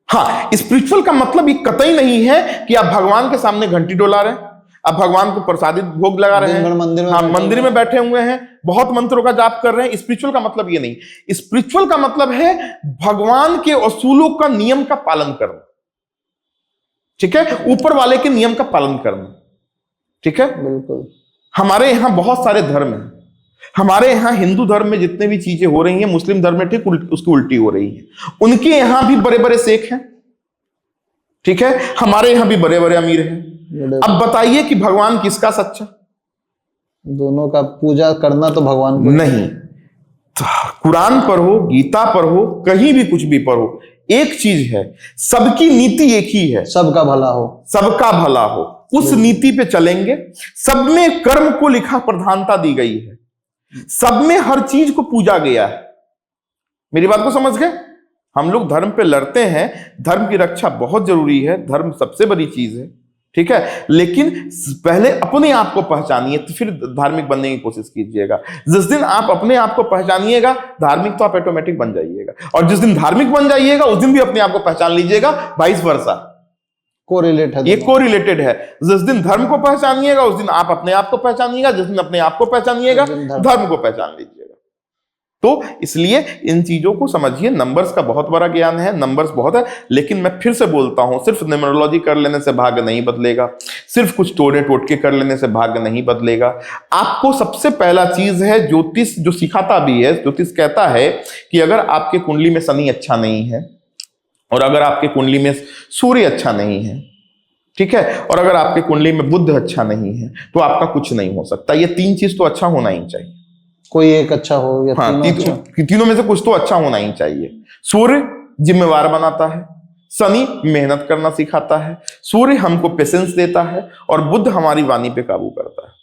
हाँ, स्पिरिचुअल का मतलब ये कतई नहीं है कि आप भगवान के सामने घंटी डोला रहे हैं, आप भगवान को प्रसादित भोग लगा रहे हैं, मंदिर में बैठे हुए हैं, बहुत मंत्रों का जाप कर रहे हैं। स्पिरिचुअल का मतलब ये नहीं। स्पिरिचुअल का मतलब है भगवान के असूलों का, नियम का पालन करना, ठीक है, ऊपर वाले के नियम का पालन करना, ठीक है। बिल्कुल। हमारे यहां बहुत सारे धर्म हैं। हमारे यहां हिंदू धर्म में जितने भी चीजें हो रही हैं, मुस्लिम धर्म में ठीक उसकी उल्टी हो रही है। उनके यहां भी बड़े बड़े शेख हैं, ठीक है, हमारे यहां भी बड़े बड़े अमीर हैं। अब बताइए कि भगवान किसका सच्चा? दोनों का पूजा करना तो भगवान को नहीं, कुरान पर हो, गीता पर हो, कहीं भी कुछ भी पर हो, एक चीज है, सबकी नीति एक ही है, सबका भला हो, सबका भला हो। उस नीति पे चलेंगे। सब में कर्म को लिखा प्रधानता दी गई है, सब में हर चीज को पूजा गया है। मेरी बात को समझ गए? हम लोग धर्म पे लड़ते हैं, धर्म की रक्षा बहुत जरूरी है, धर्म सबसे बड़ी चीज है, ठीक है, लेकिन पहले अपने आप को पहचानिए तो फिर धार्मिक बनने की कोशिश कीजिएगा। जिस दिन आप अपने आप को पहचानिएगा, धार्मिक तो आप ऑटोमेटिक बन जाइएगा, और जिस दिन धार्मिक बन जाइएगा उस दिन भी अपने आप को पहचान लीजिएगा, वाइस वर्सा। कोरिलेट है, ये कोरिलेटेड है। जिस दिन धर्म को पहचानिएगा उस दिन आप अपने आप को पहचानिएगा, जिस दिन अपने आप को पहचानिएगा धर्म को पहचान लीजिएगा। तो इसलिए इन चीजों को समझिए। नंबर्स का बहुत बड़ा ज्ञान है, नंबर्स बहुत है, लेकिन मैं फिर से बोलता हूं, सिर्फ न्यूमरोलॉजी कर लेने से भाग्य नहीं बदलेगा, सिर्फ कुछ टोड़े टोटके कर लेने से भाग्य नहीं बदलेगा। आपको सबसे पहला चीज है, ज्योतिष जो सिखाता भी है, ज्योतिष कहता है कि अगर आपके कुंडली में शनि अच्छा नहीं है, और अगर आपके कुंडली में सूर्य अच्छा नहीं है, ठीक है, और अगर आपके कुंडली में बुध अच्छा नहीं है, तो आपका कुछ नहीं हो सकता। ये तीन चीज तो अच्छा होना ही चाहिए, कोई एक अच्छा हो या तीनों में से कुछ तो अच्छा होना ही चाहिए। सूर्य जिम्मेवार बनाता है, शनि मेहनत करना सिखाता है, सूर्य हमको पेशेंस देता है, और बुध हमारी वाणी पे काबू करता है।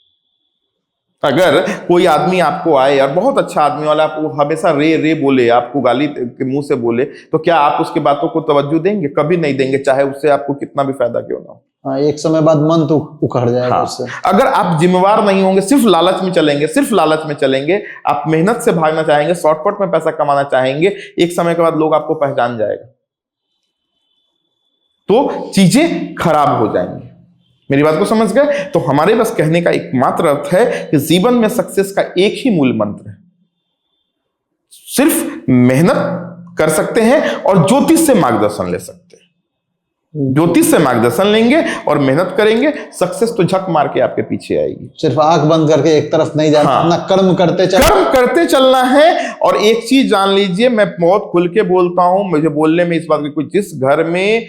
अगर कोई आदमी आपको आए और बहुत अच्छा आदमी वाला आपको हमेशा रे रे बोले, आपको गाली के मुंह से बोले, तो क्या आप उसकी बातों को तवज्जो देंगे? कभी नहीं देंगे, चाहे उससे आपको कितना भी फायदा क्यों ना हो। हाँ, एक समय बाद मन तो उखड़ जाएगा उससे। अगर आप जिम्मेवार नहीं होंगे, सिर्फ लालच में चलेंगे, सिर्फ लालच में चलेंगे, आप मेहनत से भागना चाहेंगे, शॉर्टकट में पैसा कमाना चाहेंगे, एक समय के बाद लोग आपको पहचान जाएगा, तो चीजें खराब हो जाएंगी। मेरी बात को समझ गए? तो हमारे बस कहने का एकमात्र अर्थ है कि जीवन में सक्सेस का एक ही मूल मंत्र है, सिर्फ मेहनत कर सकते हैं और ज्योतिष से मार्गदर्शन ले सकते हैं। ज्योतिष से मार्गदर्शन लेंगे और मेहनत करेंगे, सक्सेस तो झक मार के आपके पीछे आएगी। सिर्फ आंख बंद करके एक तरफ नहीं जाना, अपना कर्म करते चलना है। और एक चीज जान लीजिए, मैं बहुत खुल के बोलता हूं, मुझे बोलने में इस बात की कोई, जिस घर में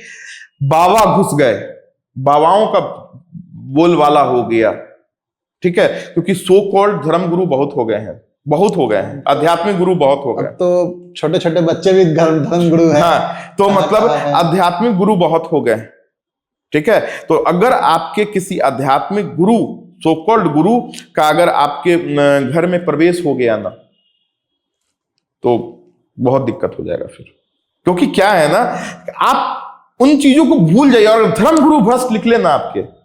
बाबा घुस गए, बाबाओं का बोलवाला हो गया, ठीक है, क्योंकि सो कॉल्ड धर्म गुरु बहुत हो गए हैं, बहुत हो गए हैं, आध्यात्मिक गुरु बहुत हो गए, तो छोटे छोटे बच्चे भी धर्म गुरु हैं। हाँ, तो मतलब आध्यात्मिक गुरु बहुत हो गए, ठीक है। तो अगर आपके किसी आध्यात्मिक गुरु, सो कॉल्ड गुरु का अगर आपके घर में प्रवेश हो गया ना, तो बहुत दिक्कत हो जाएगा फिर। क्योंकि क्या है ना, आप उन चीजों को भूल जाइए, और धर्म गुरु भ्रष्ट लिख लेना आपके,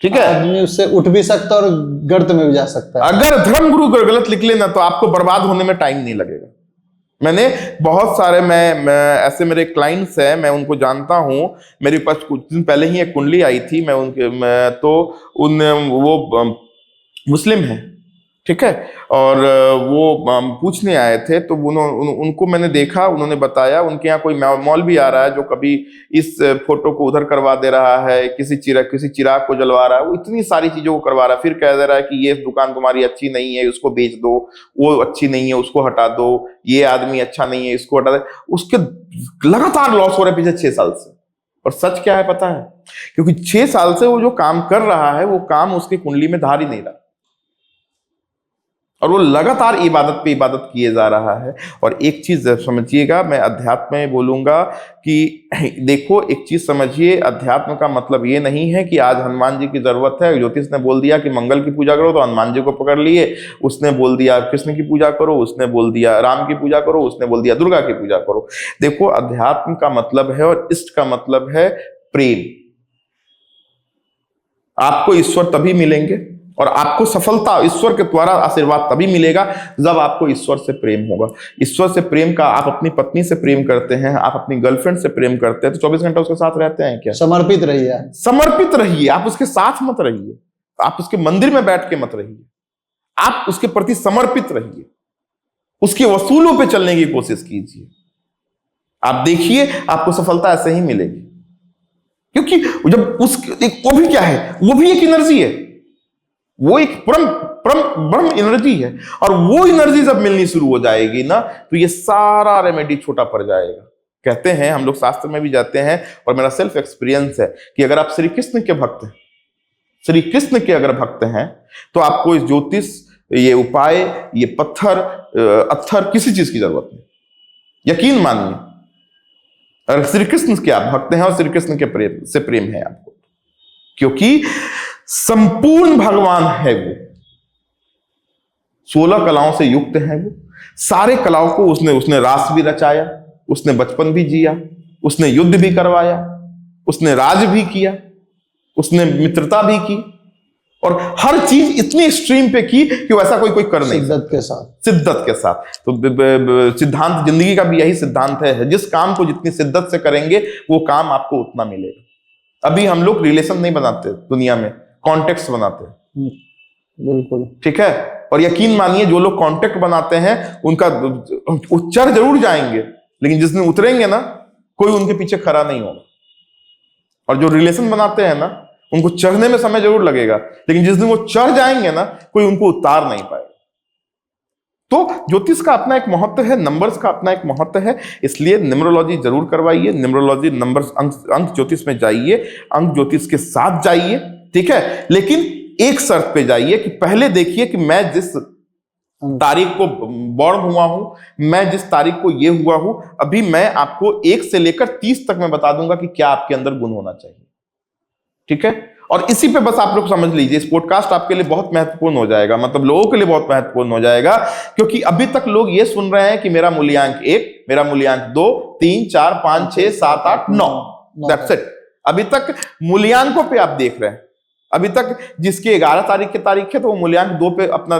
ठीक है, आदमी उससे उठ भी सकता है और गर्त में भी जा सकता है। अगर धर्म गुरु गलत लिख लेना तो आपको बर्बाद होने में टाइम नहीं लगेगा। मैंने बहुत सारे, मैं ऐसे मेरे क्लाइंट्स हैं, मैं उनको जानता हूं, मेरे पास कुछ दिन पहले ही एक कुंडली आई थी, वो मुस्लिम है, ठीक है, और वो पूछने आए थे, तो उनको मैंने देखा, उन्होंने बताया उनके यहाँ कोई मौलवी आ रहा है जो कभी इस फोटो को उधर करवा दे रहा है, किसी चिराग को जलवा रहा है, वो इतनी सारी चीजों को करवा रहा है, फिर कह दे रहा है कि ये दुकान तुम्हारी अच्छी नहीं है, उसको बेच दो, वो अच्छी नहीं है, उसको हटा दो, ये आदमी अच्छा नहीं है, इसको हटा दे। उसके लगातार लॉस हो रहा है पिछले 6 साल से। और सच क्या है पता है? क्योंकि 6 साल से वो जो काम कर रहा है, वो काम उसकी कुंडली में धार ही नहीं रहा, और वो लगातार इबादत पे इबादत किए जा रहा है। और एक चीज समझिएगा, मैं अध्यात्म में बोलूंगा कि देखो, एक चीज समझिए, अध्यात्म का मतलब ये नहीं है कि आज हनुमान जी की जरूरत है, ज्योतिष ने बोल दिया कि मंगल की पूजा करो तो हनुमान जी को पकड़ लिए, उसने बोल दिया कृष्ण की पूजा करो, उसने बोल दिया राम की पूजा करो, उसने बोल दिया दुर्गा की पूजा करो। देखो, अध्यात्म का मतलब है, और इष्ट का मतलब है प्रेम। आपको ईश्वर तभी मिलेंगे और आपको सफलता ईश्वर के द्वारा आशीर्वाद तभी मिलेगा जब आपको ईश्वर से प्रेम होगा। ईश्वर से प्रेम का, आप अपनी पत्नी से प्रेम करते हैं, आप अपनी गर्लफ्रेंड से प्रेम करते हैं, तो 24 घंटा उसके साथ रहते हैं क्या? समर्पित रहिए, समर्पित रहिए, आप उसके साथ मत रहिए, आप उसके मंदिर में बैठ के मत रहिए, आप उसके प्रति समर्पित रहिए, उसके वसूलों पे चलने की कोशिश कीजिए। आप देखिए, आपको सफलता ऐसे ही मिलेगी। क्योंकि जब वो भी क्या है, वो भी एक एनर्जी है, वो एक ब्रह्म एनर्जी है, और वो एनर्जी जब मिलनी शुरू हो जाएगी ना, तो ये सारा रेमेडी छोटा पड़ जाएगा। कहते हैं, हम लोग शास्त्र में भी जाते हैं, और मेरा सेल्फ एक्सपीरियंस है कि अगर आप श्री कृष्ण के भक्त हैं, श्री कृष्ण के अगर भक्त हैं, तो आपको इस ज्योतिष, ये उपाय, ये पत्थर अत्थर, किसी चीज की जरूरत नहीं। यकीन मानिए, अगर श्री कृष्ण के आप भक्त हैं और श्री कृष्ण के प्रेम से प्रेम है आपको, क्योंकि संपूर्ण भगवान है वो, 16 कलाओं से युक्त है वो, सारे कलाओं को उसने रास भी रचाया, उसने बचपन भी जिया, उसने युद्ध भी करवाया, उसने राज भी किया, उसने मित्रता भी की, और हर चीज इतनी एक्सट्रीम पे की कि वैसा कोई कर नहीं, शिद्दत के साथ, शिद्दत के साथ। तो सिद्धांत जिंदगी का भी यही सिद्धांत है, जिस काम को जितनी शिद्दत से करेंगे वो काम आपको उतना मिलेगा। अभी हम लोग रिलेशन नहीं बनाते दुनिया में, कॉन्टेक्ट बनाते हैं। बिल्कुल ठीक है, और यकीन मानिए जो लोग कॉन्टेक्ट बनाते हैं उनका उच्चर जरूर जाएंगे, लेकिन जिस दिन उतरेंगे ना कोई उनके पीछे खड़ा नहीं होगा। और जो रिलेशन बनाते हैं ना उनको चढ़ने में समय जरूर लगेगा, लेकिन जिस दिन वो चढ़ जाएंगे ना कोई उनको उतार नहीं पाएगा। तो ज्योतिष का अपना एक महत्व है, नंबर्स का अपना एक महत्व है, इसलिए न्यूमरोलॉजी जरूर करवाइए, न्यूमरोलॉजी नंबर्स अंक ज्योतिष में जाइए, अंक ज्योतिष के साथ जाइए, ठीक है। लेकिन एक शर्त पे जाइए कि पहले देखिए कि मैं जिस तारीख को बॉर्न हुआ हूं, मैं जिस तारीख को ये हुआ हूं, अभी मैं आपको 1 से लेकर 30 तक मैं बता दूंगा कि क्या आपके अंदर गुण होना चाहिए, ठीक है। और इसी पे बस आप लोग समझ लीजिए, इस पॉडकास्ट आपके लिए बहुत महत्वपूर्ण हो जाएगा, मतलब लोगों के लिए बहुत महत्वपूर्ण हो जाएगा, क्योंकि अभी तक लोग ये सुन रहे हैं कि मेरा मूल्यांक 1, मेरा मूल्यांक 2, 3, 4, 5, 6, 7, 8, 9, दैट्स इट। अभी तक मूल्यांकों पे आप देख रहे हैं। अभी तक जिसकी 11 तारीख की तारीख है तो वो मूल्यांक 2 पे अपना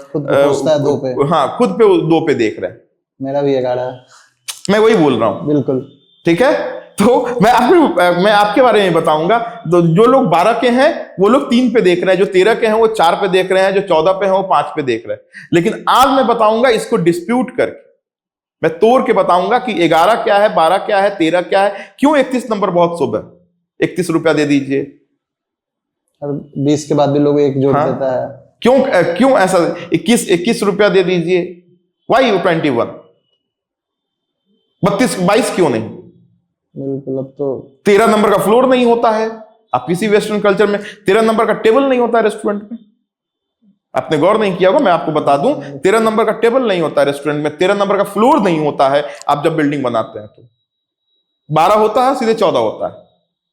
खुद है 2 पे, हाँ खुद पे 2 पे देख रहे हैं। मेरा भी 11 है, मैं वही बोल रहा हूं, बिल्कुल ठीक है। तो मैं आपके बारे में बताऊंगा, तो जो लोग 12 के हैं वो लोग 3 पे देख रहे हैं, जो 13 के हैं वो 4 पे देख रहे हैं, जो 14 पे हैं वो 5 पे देख रहे हैं। लेकिन आज मैं बताऊंगा इसको डिस्प्यूट करके, मैं तोड़ के बताऊंगा कि 11 क्या है, 12 क्या है, 13 क्या है, क्यों 31 नंबर बहुत शुभ है। 31 रुपया दे दीजिए, और 20 के बाद भी लोग 1 जोड़ देता है, क्यों ऐसा 21 रुपया दे दीजिए, वाई 21, 22 क्यों नहीं। बिल्कुल, अब तो 13 नंबर का फ्लोर नहीं होता है, आप किसी वेस्टर्न कल्चर में 13 नंबर का टेबल नहीं होता है रेस्टोरेंट में, आपने गौर नहीं किया होगा, मैं आपको बता दूं 13 नंबर का टेबल नहीं होता है रेस्टोरेंट में, 13 नंबर का फ्लोर नहीं होता है। आप जब बिल्डिंग बनाते हैं तो 12 होता है, सीधे 14 होता है,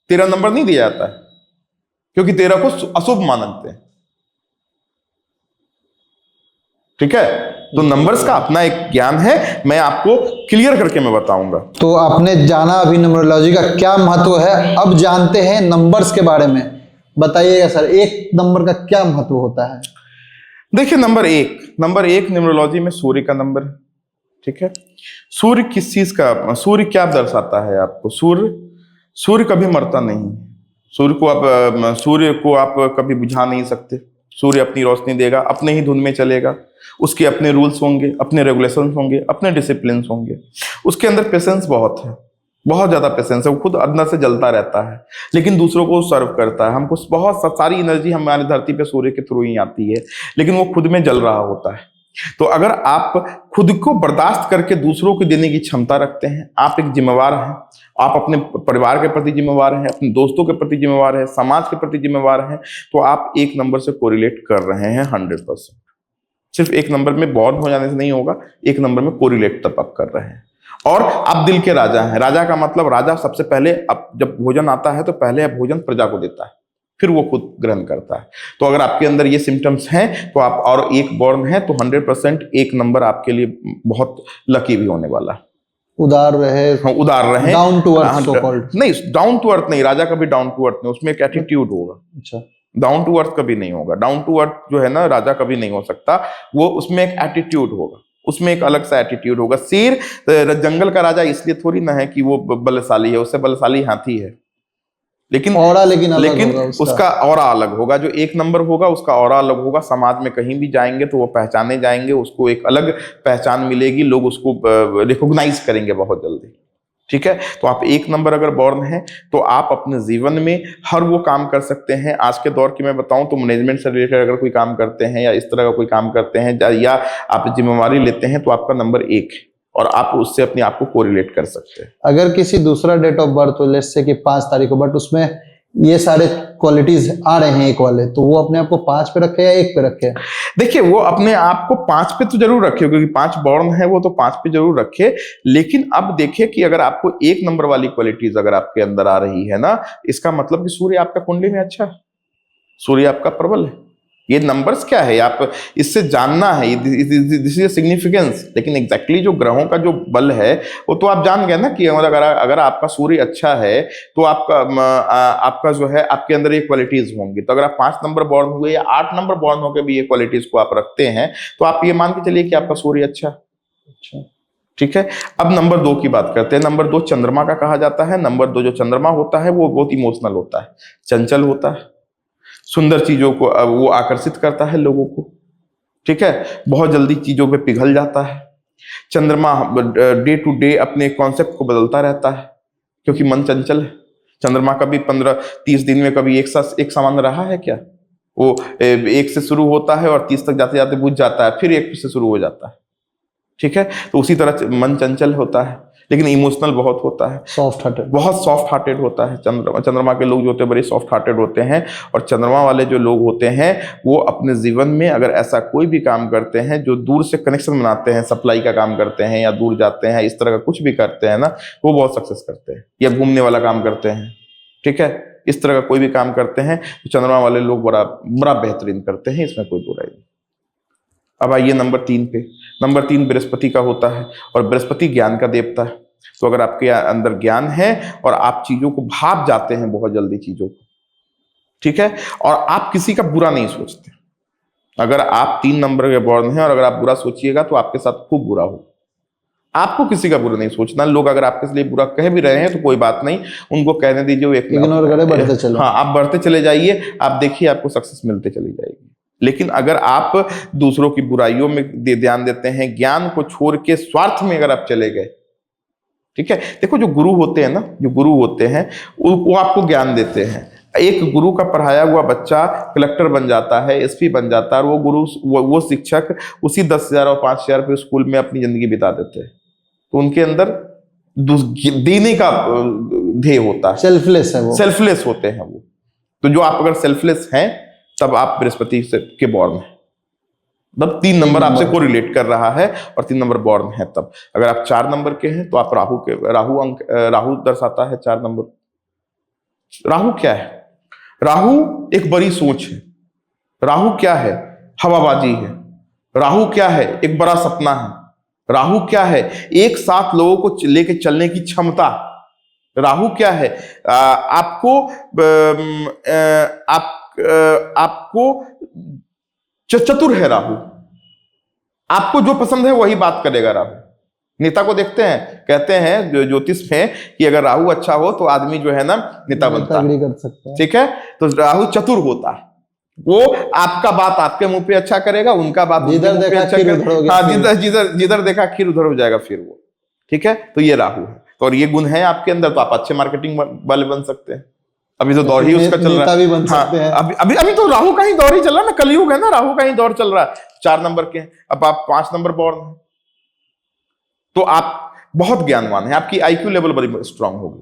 13 नंबर नहीं दिया जाता है, क्योंकि 13 को अशुभ मानते हैं, ठीक है। तो नंबर्स का अपना एक ज्ञान है, मैं आपको क्लियर करके मैं बताऊंगा। तो आपने जाना अभी न्यूमरोलॉजी का क्या महत्व है, अब जानते हैं नंबर्स के बारे में। बताइएगा सर, 1 नंबर का क्या महत्व होता है। देखिए नंबर एक न्यूमरोलॉजी में सूर्य का नंबर है, ठीक है। सूर्य किस चीज का, सूर्य क्या दर्शाता है आपको, सूर्य कभी मरता नहीं, सूर्य को आप कभी बुझा नहीं सकते। सूर्य अपनी रोशनी देगा, अपने ही धुन में चलेगा, उसके अपने रूल्स होंगे, अपने रेगुलेशंस होंगे, अपने डिसिप्लिन होंगे। उसके अंदर पेशेंस बहुत है, बहुत ज्यादा पेशेंस है, वो खुद अंदर से जलता रहता है, लेकिन दूसरों को सर्व करता है। हमको बहुत सारी एनर्जी हमारी धरती पे सूर्य के थ्रू ही आती है, लेकिन वो खुद में जल रहा होता है। तो अगर आप खुद को बर्दाश्त करके दूसरों को देने की क्षमता रखते हैं, आप एक जिम्मेवार हैं, आप अपने परिवार के प्रति जिम्मेवार हैं, अपने दोस्तों के प्रति जिम्मेवार हैं, समाज के प्रति जिम्मेवार हैं, तो आप 1 नंबर से कोरिलेट कर रहे हैं 100%। सिर्फ 1 नंबर में बॉर्न हो जाने से नहीं होगा, 1 नंबर में कोरिलेट तब आप कर रहे हैं। और आप दिल के राजा हैं। राजा का मतलब, राजा सबसे पहले, अब जब भोजन आता है तो पहले भोजन प्रजा को देता है, फिर वो खुद ग्रहण करता है। तो अगर आपके अंदर ये सिम्टम्स हैं तो आप, और 1 बॉर्न है, तो 100% 1 नंबर आपके लिए बहुत लकी भी होने वाला है। उदार रहे, हाँ, उदार रहे, down to earth so called. नहीं, डाउन टू अर्थ नहीं, राजा कभी डाउन टू अर्थ नहीं, उसमें एक एटीट्यूड होगा। अच्छा, डाउन टू अर्थ कभी नहीं होगा। डाउन टू अर्थ जो है ना, राजा कभी नहीं हो सकता, वो उसमें एक एटीट्यूड होगा, उसमें एक अलग सा एटीट्यूड होगा। शेर जंगल का राजा इसलिए थोड़ी ना है कि वो बलशाली है, उससे बलशाली हाथी है, लेकिन उसका ऑरा अलग होगा। जो 1 नंबर होगा उसका ऑरा अलग होगा, समाज में कहीं भी जाएंगे तो वो पहचाने जाएंगे, उसको एक अलग पहचान मिलेगी, लोग उसको रिकॉग्नाइज करेंगे बहुत जल्दी, ठीक है। तो आप 1 नंबर अगर बॉर्न है तो आप अपने जीवन में हर वो काम कर सकते हैं। आज के दौर की मैं बताऊं तो मैनेजमेंट से रिलेटेड अगर कोई काम करते हैं, या इस तरह का कोई काम करते हैं, या आप जिम्मेवारी लेते हैं, तो आपका नंबर 1 है और आप उससे अपने आप को कोरिलेट कर सकते हैं। अगर किसी दूसरा डेट ऑफ बर्थ हो, लेट्स से कि 5 तारीख को, बट उसमें ये सारे क्वालिटीज आ रहे हैं एक वाले, तो वो अपने आप को 5 पे रखे या 1 पे रखे? देखिए, वो अपने आप को 5 पे तो जरूर रखे, क्योंकि 5 बॉर्न है वो, तो 5 पे जरूर रखे। लेकिन अब देखिए कि अगर आपको 1 नंबर वाली क्वालिटीज अगर आपके अंदर आ रही है ना, इसका मतलब कि सूर्य आपका कुंडली में अच्छा है, सूर्य आपका प्रबल है। ये नंबर्स क्या है, आप इससे जानना है, दिस इज सिग्निफिकेंस। लेकिन एग्जैक्टली जो ग्रहों का जो बल है वो तो आप जान गए ना कि अगर आपका सूर्य अच्छा है तो आपका जो है आपके अंदर ये क्वालिटीज होंगी। तो अगर आप 5 नंबर बॉर्न हुए या 8 नंबर बॉर्न होकर भी ये क्वालिटीज को आप रखते हैं तो आप ये मान के चलिए कि आपका सूर्य अच्छा है। अच्छा, ठीक है। अब नंबर 2 की बात करते हैं। नंबर 2 चंद्रमा का कहा जाता है। नंबर 2 जो चंद्रमा होता है वो बहुत इमोशनल होता है, चंचल होता है, सुंदर चीजों को वो आकर्षित करता है लोगों को। ठीक है, बहुत जल्दी चीजों पे पिघल जाता है। चंद्रमा डे टू डे अपने कॉन्सेप्ट को बदलता रहता है, क्योंकि मन चंचल है। चंद्रमा कभी 15-30 दिन में कभी एक समान रहा है क्या? वो 1 से शुरू होता है और 30 तक जाते जाते बुझ जाता है, फिर 1 से शुरू हो जाता है। ठीक है, तो उसी तरह मन चंचल होता है, लेकिन इमोशनल बहुत होता है, सॉफ्ट हार्टेड, बहुत सॉफ्ट हार्टेड होता है। चंद्रमा के लोग जो होते हैं बड़े सॉफ्ट हार्टेड होते हैं। और चंद्रमा वाले जो लोग होते हैं वो अपने जीवन में अगर ऐसा कोई भी काम करते हैं जो दूर से कनेक्शन बनाते हैं, सप्लाई का काम करते हैं या दूर जाते हैं, इस तरह का कुछ भी करते हैं ना, वो बहुत सक्सेस करते हैं। या घूमने वाला काम करते हैं, ठीक है, इस तरह का कोई भी काम करते हैं तो चंद्रमा वाले लोग बड़ा बड़ा बेहतरीन करते हैं, इसमें कोई बुराई नहीं। अब आइए नंबर 3 पे। नंबर 3 बृहस्पति का होता है और बृहस्पति ज्ञान का देवता है। तो अगर आपके अंदर ज्ञान है और आप चीजों को भाप जाते हैं बहुत जल्दी चीजों को, ठीक है, और आप किसी का बुरा नहीं सोचते। अगर आप 3 नंबर के बॉर्न हैं और अगर आप बुरा सोचिएगा तो आपके साथ खूब बुरा हो। आपको किसी का बुरा नहीं सोचना। लोग अगर आपके लिए बुरा कह भी रहे हैं तो कोई बात नहीं, उनको कहने दीजिए, वो इग्नोर करे, बढ़ते चलो। हाँ, आप बढ़ते चले जाइए, आप देखिए आपको सक्सेस मिलते चली जाएगी। लेकिन अगर आप दूसरों की बुराइयों में ध्यान देते हैं, ज्ञान को छोड़ के स्वार्थ में अगर आप चले गए, ठीक है, देखो जो गुरु होते हैं ना, जो गुरु होते हैं वो आपको ज्ञान देते हैं। एक गुरु का पढ़ाया हुआ बच्चा कलेक्टर बन जाता है, एसपी बन जाता है, और वो गुरु वो शिक्षक उसी 10,000 और 5,000 रुपये स्कूल में अपनी जिंदगी बिता देते हैं। तो उनके अंदर देने का ध्येय होता है, सेल्फलेस है वो, सेल्फलेस होते हैं वो। तो जो आप अगर सेल्फलेस हैं तब आप बृहस्पति से के बॉर्न हैं, तब 3 नंबर आपसे को रिलेट कर रहा है और 3 नंबर बॉर्न है। तब अगर आप 4 नंबर के हैं तो आप राहु दर्शाता है 4 नंबर। राहु क्या है? राहु एक बड़ी सोच है। राहु क्या है? हवाबाजी है। राहु क्या है? एक बड़ा सपना है। राहु क्या है? एक साथ लोगों को लेके चलने की क्षमता। राहु क्या है? आपको चतुर है राहु। आपको जो पसंद है वही बात करेगा राहु। नेता को देखते हैं, कहते हैं ज्योतिष में कि अगर राहु अच्छा हो तो आदमी जो है ना नेता बनता है, कर सकता है। ठीक है, तो राहु चतुर होता है। वो आपका बात आपके मुंह पे अच्छा करेगा, उनका बात जिधर देखा खीर उधर हो गया। हाँ, जिधर देखा खीर उधर हो जाएगा फिर वो, ठीक है। तो ये राहु है, तो और ये गुण है आपके अंदर, तो आप अच्छे मार्केटिंग वाले बन सकते हैं। अभी तो दौर ही उसका चल रहा है, बन सकते हैं। अभी तो राहु का ही दौर ही चल रहा है ना, कलयुग है ना, राहु का ही दौर चल रहा है। 4 नंबर के, अब आप 5 नंबर बॉर्न हैं तो आप बहुत ज्ञानवान हैं, आपकी आईक्यू लेवल बड़ी स्ट्रांग होगी।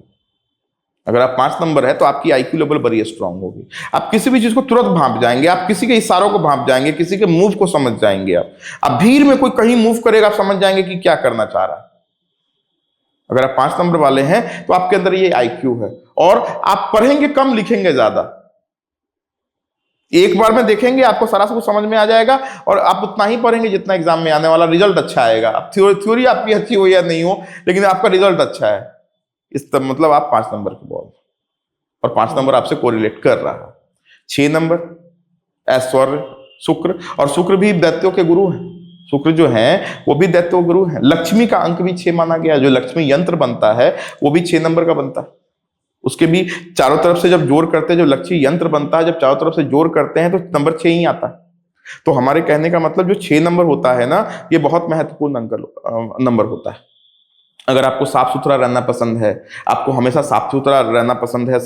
अगर आप 5 नंबर है तो आपकी आईक्यू लेवल बड़ी स्ट्रांग होगी। आप किसी भी चीज को तुरंत भांप जाएंगे, आप किसी के इशारों को भांप जाएंगे, किसी के मूव को समझ जाएंगे। आप भीड़ में कोई कहीं मूव करेगा आप समझ जाएंगे कि क्या करना चाह रहा है। अगर आप 5 नंबर वाले हैं तो आपके अंदर ये आईक्यू है, और आप पढ़ेंगे कम, लिखेंगे ज्यादा। एक बार में देखेंगे आपको सारा कुछ समझ में आ जाएगा, और आप उतना ही पढ़ेंगे जितना एग्जाम में आने वाला, रिजल्ट अच्छा आएगा। अब थ्योरी आपकी अच्छी हो या नहीं हो, लेकिन आपका रिजल्ट अच्छा है, इस मतलब आप 5 नंबर के बॉल, और 5 नंबर आपसे कोरिलेट कर रहा है। 6 नंबर ऐश्वर्य, शुक्र, और शुक्र भी दैत्यों के गुरु हैं। शुक्र जो है वो भी दैत्यों गुरु हैं। लक्ष्मी का अंक भी 6 माना गया, जो लक्ष्मी यंत्र बनता है वो भी 6 नंबर का बनता है। उसके भी चारों तरफ से जब जोर करते हैं, जो लक्ष्मी यंत्र बनता है, जब चारों तरफ से जोर करते हैं तो नंबर 6 ही आता है। तो हमारे कहने का मतलब जो 6 नंबर होता है ना, ये बहुत महत्वपूर्ण नंबर होता है। अगर आपको साफ सुथरा रहना पसंद है, आपको हमेशा साफ सुथरा रहना पसंद है,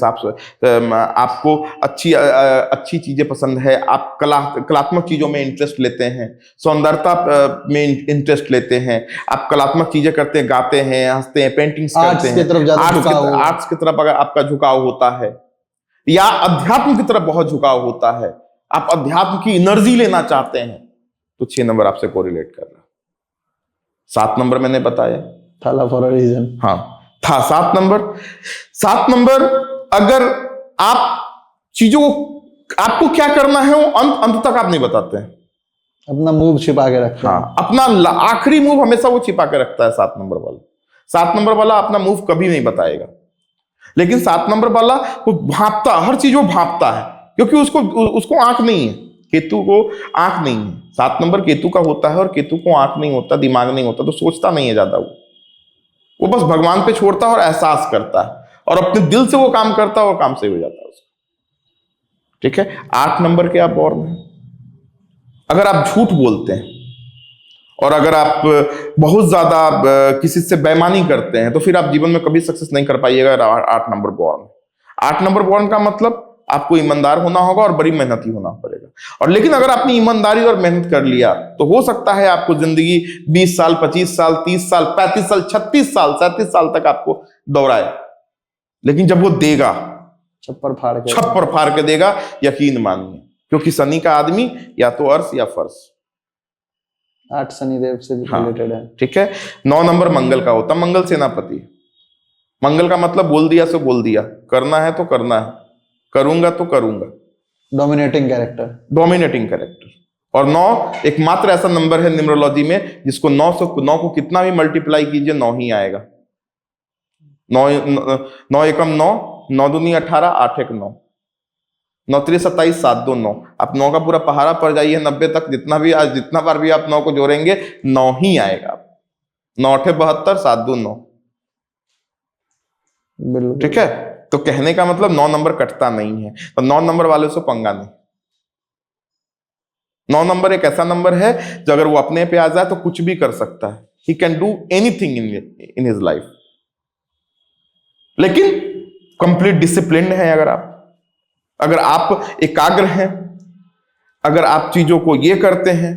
आपको अच्छी चीजें पसंद है, आप कलात्मक चीजों में इंटरेस्ट लेते हैं, सौंदर्यता में इंटरेस्ट लेते हैं, आप कलात्मक चीजें करते हैं, गाते हैं, हंसते हैं, पेंटिंग्स करते हैं, आर्ट्स की तरफ अगर आपका झुकाव होता है, या अध्यात्म की तरफ बहुत झुकाव होता है, आप अध्यात्म की एनर्जी लेना चाहते हैं, तो 6 नंबर आपसे कोरिलेट कर रहा है। 7 नंबर मैंने बताया था फॉर अ रीजन। हाँ था 7 नंबर। 7 नंबर, अगर आप चीजों को, आपको क्या करना है वो अंत तक आप नहीं बताते हैं, अपना मूव छिपा के रखते हैं। हाँ, अपना आखिरी मूव हमेशा वो छिपा के रखता है 7 नंबर वाला। 7 नंबर वाला अपना मूव कभी नहीं बताएगा, लेकिन 7 नंबर वाला वो भांपता, हर चीज वो भांपता है, क्योंकि उसको आंख नहीं है, केतु को आंख नहीं है। 7 नंबर केतु का होता है, और केतु को आंख नहीं होता, दिमाग नहीं होता, तो सोचता नहीं है ज्यादा, वो बस भगवान पे छोड़ता है और एहसास करता है, और अपने दिल से वो काम करता है और काम सही हो जाता है उसका। ठीक है, 8 नंबर के आप बॉर्न हैं। अगर आप झूठ बोलते हैं और अगर आप बहुत ज्यादा किसी से बेईमानी करते हैं, तो फिर आप जीवन में कभी सक्सेस नहीं कर पाइएगा। 8 नंबर बॉर्न, 8 नंबर बॉर्न का मतलब आपको ईमानदार होना होगा और बड़ी मेहनती होना पड़ेगा। और लेकिन अगर आपने ईमानदारी और मेहनत कर लिया, तो हो सकता है आपको जिंदगी 20 साल, 25 साल, 30 साल, 35 साल, 36 साल, 37 साल तक आपको दौड़ाए, लेकिन जब वो देगा, छप्पर फाड़ के देगा, यकीन मानिए, क्योंकि शनि का आदमी या तो अर्श या फर्श। 8 शनिदेव से रिलेटेड है। ठीक है। 9 नंबर मंगल का होता, मंगल सेनापति। मंगल का मतलब बोल दिया सो बोल दिया, करना है तो करना है, करूंगा तो करूंगा। Dominating character. और 9 एकमात्र ऐसा नंबर है न्यूमरोलॉजी में जिसको 9 को कितना भी मल्टीप्लाई कीजिए 9 ही आएगा। 9 एकम 9, 9 दूनी 18, 8 एक 9, 9 3 27, 7 2 9। आप 9 का पूरा पहाड़ा पड़ जाइए 90 तक, जितना बार भी आप 9 को जोड़ेंगे 9 ही आएगा। 9 8 72, 7 2 9। ठीक है, तो कहने का मतलब 9 नंबर कटता नहीं है, तो 9 नंबर वाले से पंगा नहीं। 9 नंबर एक ऐसा नंबर है जो अगर वो अपने पे आ जाए तो कुछ भी कर सकता है। He can do anything in his life, लेकिन कंप्लीट डिसिप्लिन्ड है। अगर आप एकाग्र हैं, अगर आप चीजों को ये करते हैं,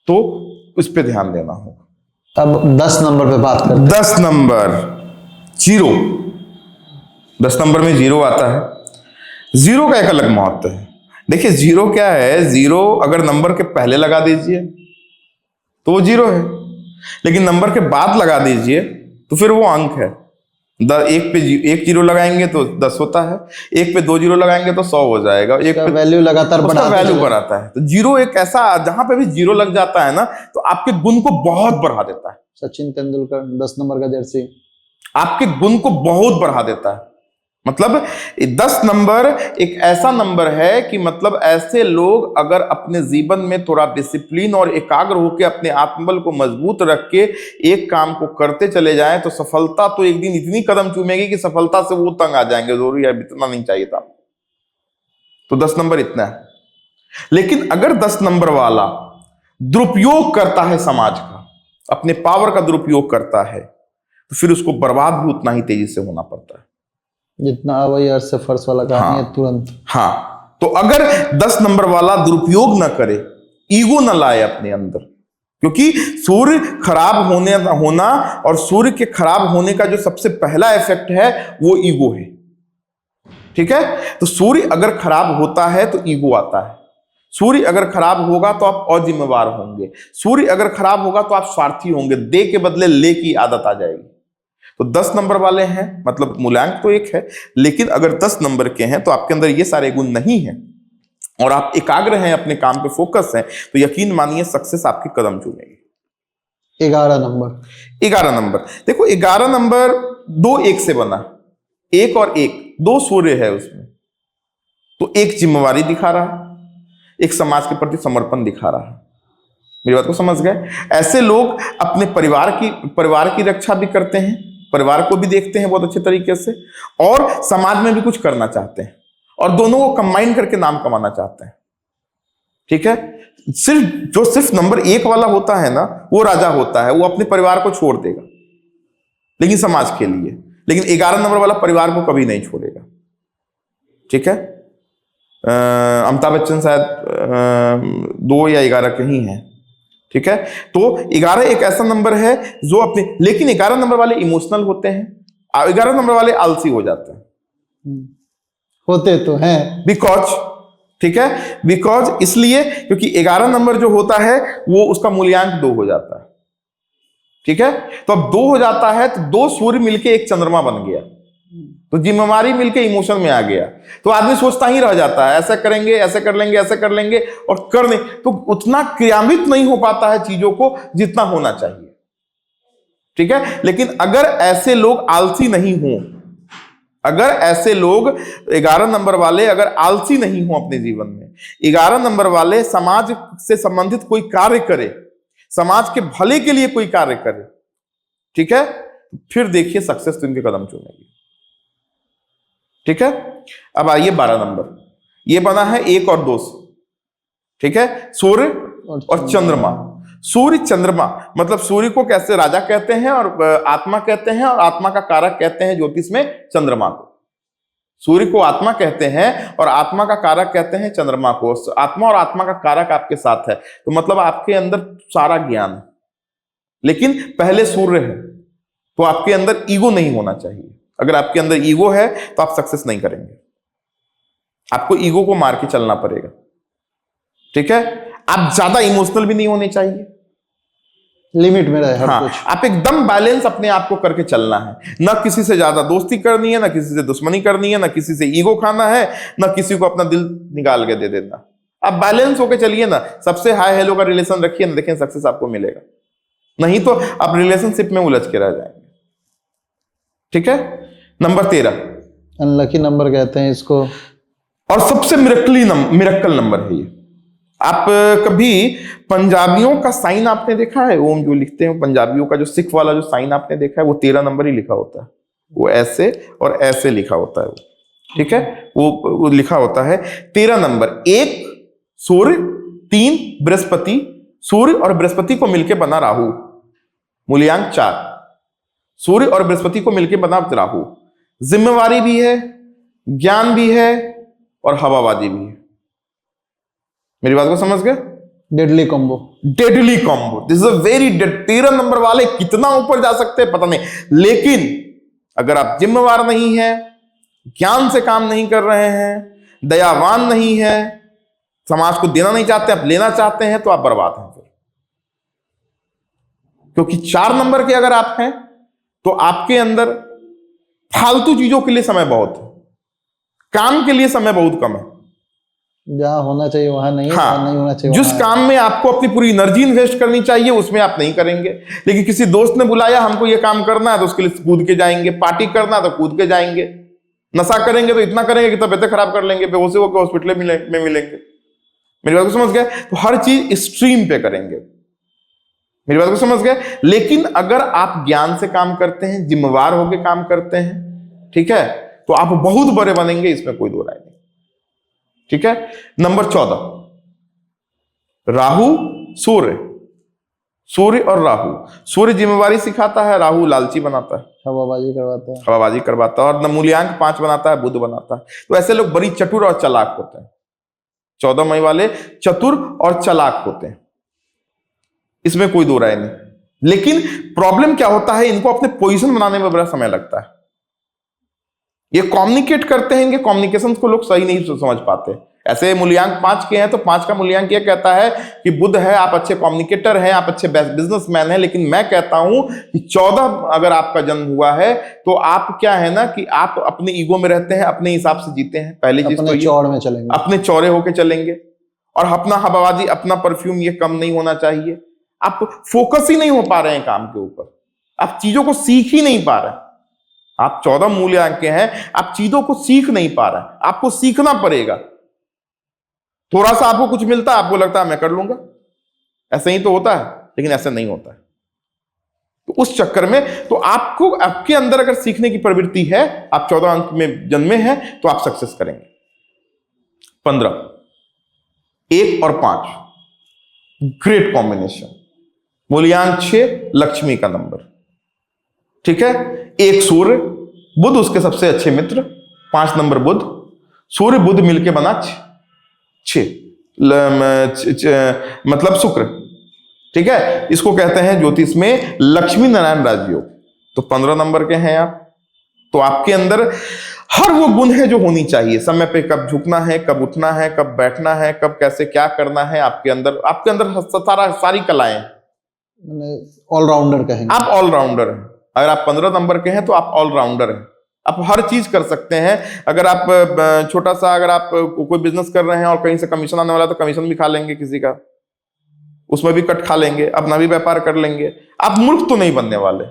तो उस पर ध्यान देना होगा। अब 10 नंबर पे बात करते हैं। 10 नंबर 0। 10 नंबर में 0 आता है। 0 का एक अलग महत्व है। देखिए 0 क्या है, 0 अगर नंबर के पहले लगा दीजिए तो वो 0 है, लेकिन नंबर के बाद लगा दीजिए तो फिर वो अंक है। 1 पे 1 0 लगाएंगे तो 10 होता है, 1 पे 2 0 लगाएंगे तो 100 हो जाएगा, 1 पे वैल्यू लगातार बढ़ाता है। तो 0 एक ऐसा, जहां पे भी 0 लग जाता है ना, तो आपके गुण को बहुत बढ़ा देता है। सचिन तेंदुलकर 10 नंबर का जर्सी आपके गुण को बहुत बढ़ा देता है। मतलब 10 नंबर एक ऐसा नंबर है कि मतलब ऐसे लोग अगर अपने जीवन में थोड़ा डिसिप्लिन और एकाग्र होकर अपने आत्मबल को मजबूत रख के एक काम को करते चले जाएं, तो सफलता तो एक दिन इतनी कदम चूमेगी कि सफलता से वो तंग आ जाएंगे। जरूरी है, इतना नहीं चाहिए था। तो 10 नंबर इतना है। लेकिन अगर 10 नंबर वाला दुरुपयोग करता है समाज का, अपने पावर का दुरुपयोग करता है, तो फिर उसको बर्बाद भी उतना ही तेजी से होना पड़ता है जितना वही अर्श से फर्श वाला कहानी है तुरंत। हाँ, तो अगर 10 नंबर वाला दुरुपयोग ना करे, ईगो ना लाए अपने अंदर, क्योंकि सूर्य खराब होना और सूर्य के खराब होने का जो सबसे पहला इफेक्ट है वो ईगो है। ठीक है, तो सूर्य अगर खराब होता है तो ईगो आता है। सूर्य अगर खराब होगा तो आप अजिम्मेवार होंगे। सूर्य अगर खराब होगा तो आप स्वार्थी होंगे, दे के बदले ले की आदत आ जाएगी। तो 10 नंबर वाले हैं, मतलब मूल्यांक तो एक है, लेकिन अगर 10 नंबर के हैं तो आपके अंदर ये सारे गुण नहीं है और आप एकाग्र हैं, अपने काम पे फोकस हैं, तो यकीन मानिए सक्सेस आपके कदम चूमेगी। 11 नंबर 11 नंबर देखो, 11 नंबर 2 1 से बना, 1 और 1 2 सूर्य है उसमें, तो एक जिम्मेवारी दिखा रहा है, एक समाज के प्रति समर्पण दिखा रहा है। मेरी बात को समझ गए? ऐसे लोग अपने परिवार की रक्षा भी करते हैं, परिवार को भी देखते हैं बहुत अच्छे तरीके से, और समाज में भी कुछ करना चाहते हैं, और दोनों को कंबाइन करके नाम कमाना चाहते हैं। ठीक है, सिर्फ नंबर 1 वाला होता है ना, वो राजा होता है, वो अपने परिवार को छोड़ देगा लेकिन समाज के लिए। लेकिन 11 नंबर वाला परिवार को कभी नहीं छोड़ेगा। ठीक है, अमिताभ बच्चन शायद 2 या 11 के ही हैं। ठीक है, तो 11 एक ऐसा नंबर है जो अपने, लेकिन 11 नंबर वाले इमोशनल होते हैं, 11 नंबर वाले आलसी हो जाते हैं। होते तो हैं। बिकॉज, ठीक है, बिकॉज इसलिए क्योंकि 11 नंबर जो होता है वो उसका मूल्यांक 2 हो जाता है। ठीक है, तो अब 2 हो जाता है तो 2 सूर्य मिलके एक चंद्रमा बन गया, तो जिम्मेवारी मिलके इमोशन में आ गया, तो आदमी सोचता ही रह जाता है, ऐसा करेंगे, ऐसे कर लेंगे, ऐसे कर लेंगे, और करने तो उतना क्रियान्वित नहीं हो पाता है चीजों को जितना होना चाहिए। ठीक है, लेकिन अगर ऐसे लोग आलसी नहीं हों, अगर ऐसे लोग 11 नंबर वाले अगर आलसी नहीं हो अपने जीवन में, 11 नंबर वाले समाज से संबंधित कोई कार्य करे, समाज के भले के लिए कोई कार्य करे, ठीक है, फिर देखिए सक्सेस तो इनके कदम चूमेगी। ठीक है, अब आइए 12 नंबर, ये बना है 1 और 2 से। ठीक है, सूर्य और चंद्रमा। सूर्य चंद्रमा मतलब सूर्य को कैसे राजा कहते हैं और आत्मा कहते हैं, और आत्मा का कारक कहते हैं ज्योतिष में चंद्रमा को। सूर्य को आत्मा कहते हैं और आत्मा का कारक कहते हैं चंद्रमा को। आत्मा और आत्मा का कारक आपके साथ है तो मतलब आपके अंदर सारा ज्ञान है, लेकिन पहले सूर्य है, तो आपके अंदर ईगो नहीं होना चाहिए। अगर आपके अंदर ईगो है तो आप सक्सेस नहीं करेंगे, आपको ईगो को मार के चलना पड़ेगा। ठीक है, आप ज्यादा इमोशनल भी नहीं होने चाहिए, लिमिट में रहे हर हाँ, कुछ। आप एकदम बैलेंस अपने आप को करके चलना है। ना किसी से ज्यादा दोस्ती करनी है, ना किसी से दुश्मनी करनी है, ना किसी से ईगो खाना है, ना किसी को अपना दिल निकाल के दे देना। आप बैलेंस होके चलिए ना, सबसे हाई हेलो का रिलेशन रखिए ना, देखें सक्सेस आपको मिलेगा। नहीं तो आप रिलेशनशिप में उलझ के रह जाएंगे। ठीक है, नंबर 13 अनलकी नंबर कहते हैं इसको, और सबसे मिरेकल नंबर है ये। आप कभी पंजाबियों का साइन आपने देखा है, ओम जो लिखते हैं पंजाबियों का जो सिख वाला जो साइन आपने देखा है, वो 13 नंबर ही लिखा होता है, वो ऐसे और ऐसे लिखा होता है वो। ठीक है, वो लिखा होता है 13 नंबर। 1 सूर्य, 3 बृहस्पति, सूर्य और बृहस्पति को मिलकर बना राहु, मूल्यांक 4। सूर्य और बृहस्पति को मिलकर बना राहु, जिम्मेवारी भी है, ज्ञान भी है और हवाबाजी भी है। मेरी बात को समझ गए? Deadly combo, deadly combo, this is a very dead. 13 number वाले कितना ऊपर जा सकते हैं पता नहीं, लेकिन अगर आप जिम्मेवार नहीं है, ज्ञान से काम नहीं कर रहे हैं, दयावान नहीं है, समाज को देना नहीं चाहते, आप लेना चाहते हैं, तो आप बर्बाद हैं फिर। क्योंकि 4 नंबर के अगर आप हैं तो आपके अंदर फालतू चीजों के लिए समय बहुत है, काम के लिए समय बहुत कम है। जहां होना चाहिए वहां नहीं, हाँ, जहां नहीं होना चाहिए जिस वहां काम में आपको अपनी पूरी एनर्जी इन्वेस्ट करनी चाहिए उसमें आप नहीं करेंगे, लेकिन किसी दोस्त ने बुलाया हमको ये काम करना है तो उसके लिए कूद के जाएंगे, पार्टी करना है तो कूद के जाएंगे, नशा करेंगे तो इतना करेंगे कि तबियतें खराब कर लेंगे, बेहोश होकर हॉस्पिटल में मिलेंगे। मेरी बात को समझ गए? तो हर चीज स्ट्रीम पे करेंगे। मेरी बात को समझ गए? लेकिन अगर आप ज्ञान से काम करते हैं, जिम्मेवार होकर काम करते हैं, ठीक है, तो आप बहुत बड़े बनेंगे, इसमें कोई दो राय नहीं। ठीक है, नंबर 14 राहु सूर्य, सूर्य और राहु। सूर्य जिम्मेवारी सिखाता है, राहु लालची बनाता है, हवाबाजी करवाता है, हवाबाजी करवाता है, और मूल्यांक 5 बनाता है, बुध बनाता है। तो ऐसे लोग बड़ी चतुर और चालाक होते हैं। 14 मई वाले चतुर और चालाक होते हैं, इसमें कोई दो राय नहीं। लेकिन प्रॉब्लम क्या होता है, इनको अपने पोजीशन बनाने में बड़ा समय लगता है। ये कम्युनिकेट करते हैं, कम्युनिकेशन को लोग सही नहीं समझ पाते। ऐसे मूल्यांक 5 के हैं तो 5 का मूल्यांक ये कहता है कि बुध है, आप अच्छे कम्युनिकेटर हैं, आप अच्छे बिजनेसमैन हैं। लेकिन मैं कहता हूं कि 14 अगर आपका जन्म हुआ है तो आप क्या है ना कि आप अपने ईगो में रहते हैं, अपने हिसाब से जीते हैं। पहली चीज तो चौड़ में चलेंगे, अपने चौड़े होके चलेंगे, और अपना हवाबाजी, अपना परफ्यूम ये कम नहीं होना चाहिए। आप फोकस ही नहीं हो पा रहे हैं काम के ऊपर, आप चीजों को सीख ही नहीं पा रहे। आप 14 मूल्यांक के हैं, आप चीजों को सीख नहीं पा रहे, आपको सीखना पड़ेगा। थोड़ा सा आपको कुछ मिलता है, आपको लगता है मैं कर लूंगा, ऐसे ही तो होता है, लेकिन ऐसे नहीं होता है। तो उस चक्कर में तो आपको, आपके अंदर अगर सीखने की प्रवृत्ति है, आप 14 अंक में जन्मे हैं, तो आप सक्सेस करेंगे। 15 1 और 5 ग्रेट कॉम्बिनेशन, मूल्यांक 6, लक्ष्मी का नंबर। ठीक है, 1 सूर्य, बुध उसके सबसे अच्छे मित्र, 5 नंबर बुध, सूर्य बुध मिलके बना 6 मतलब शुक्र। ठीक है, इसको कहते हैं ज्योतिष में लक्ष्मी नारायण राजयोग। तो 15 नंबर के हैं आप, तो आपके अंदर हर वो गुण है जो होनी चाहिए। समय पे कब झुकना है, कब उठना है, कब बैठना है, कब कैसे क्या करना है, आपके अंदर सारी कलाएं हैं। ऑलराउंडर कहेंगे आप ऑलराउंडर हैं। अगर आप 15 नंबर के हैं तो आप ऑलराउंडर हैं। आप हर चीज कर सकते हैं। अगर आप छोटा सा अगर आप कोई बिजनेस कर रहे हैं और कहीं से कमीशन आने वाला है तो कमीशन भी खा लेंगे किसी का, उसमें भी कट खा लेंगे, अपना भी व्यापार कर लेंगे। आप मूर्ख तो नहीं बनने वाले,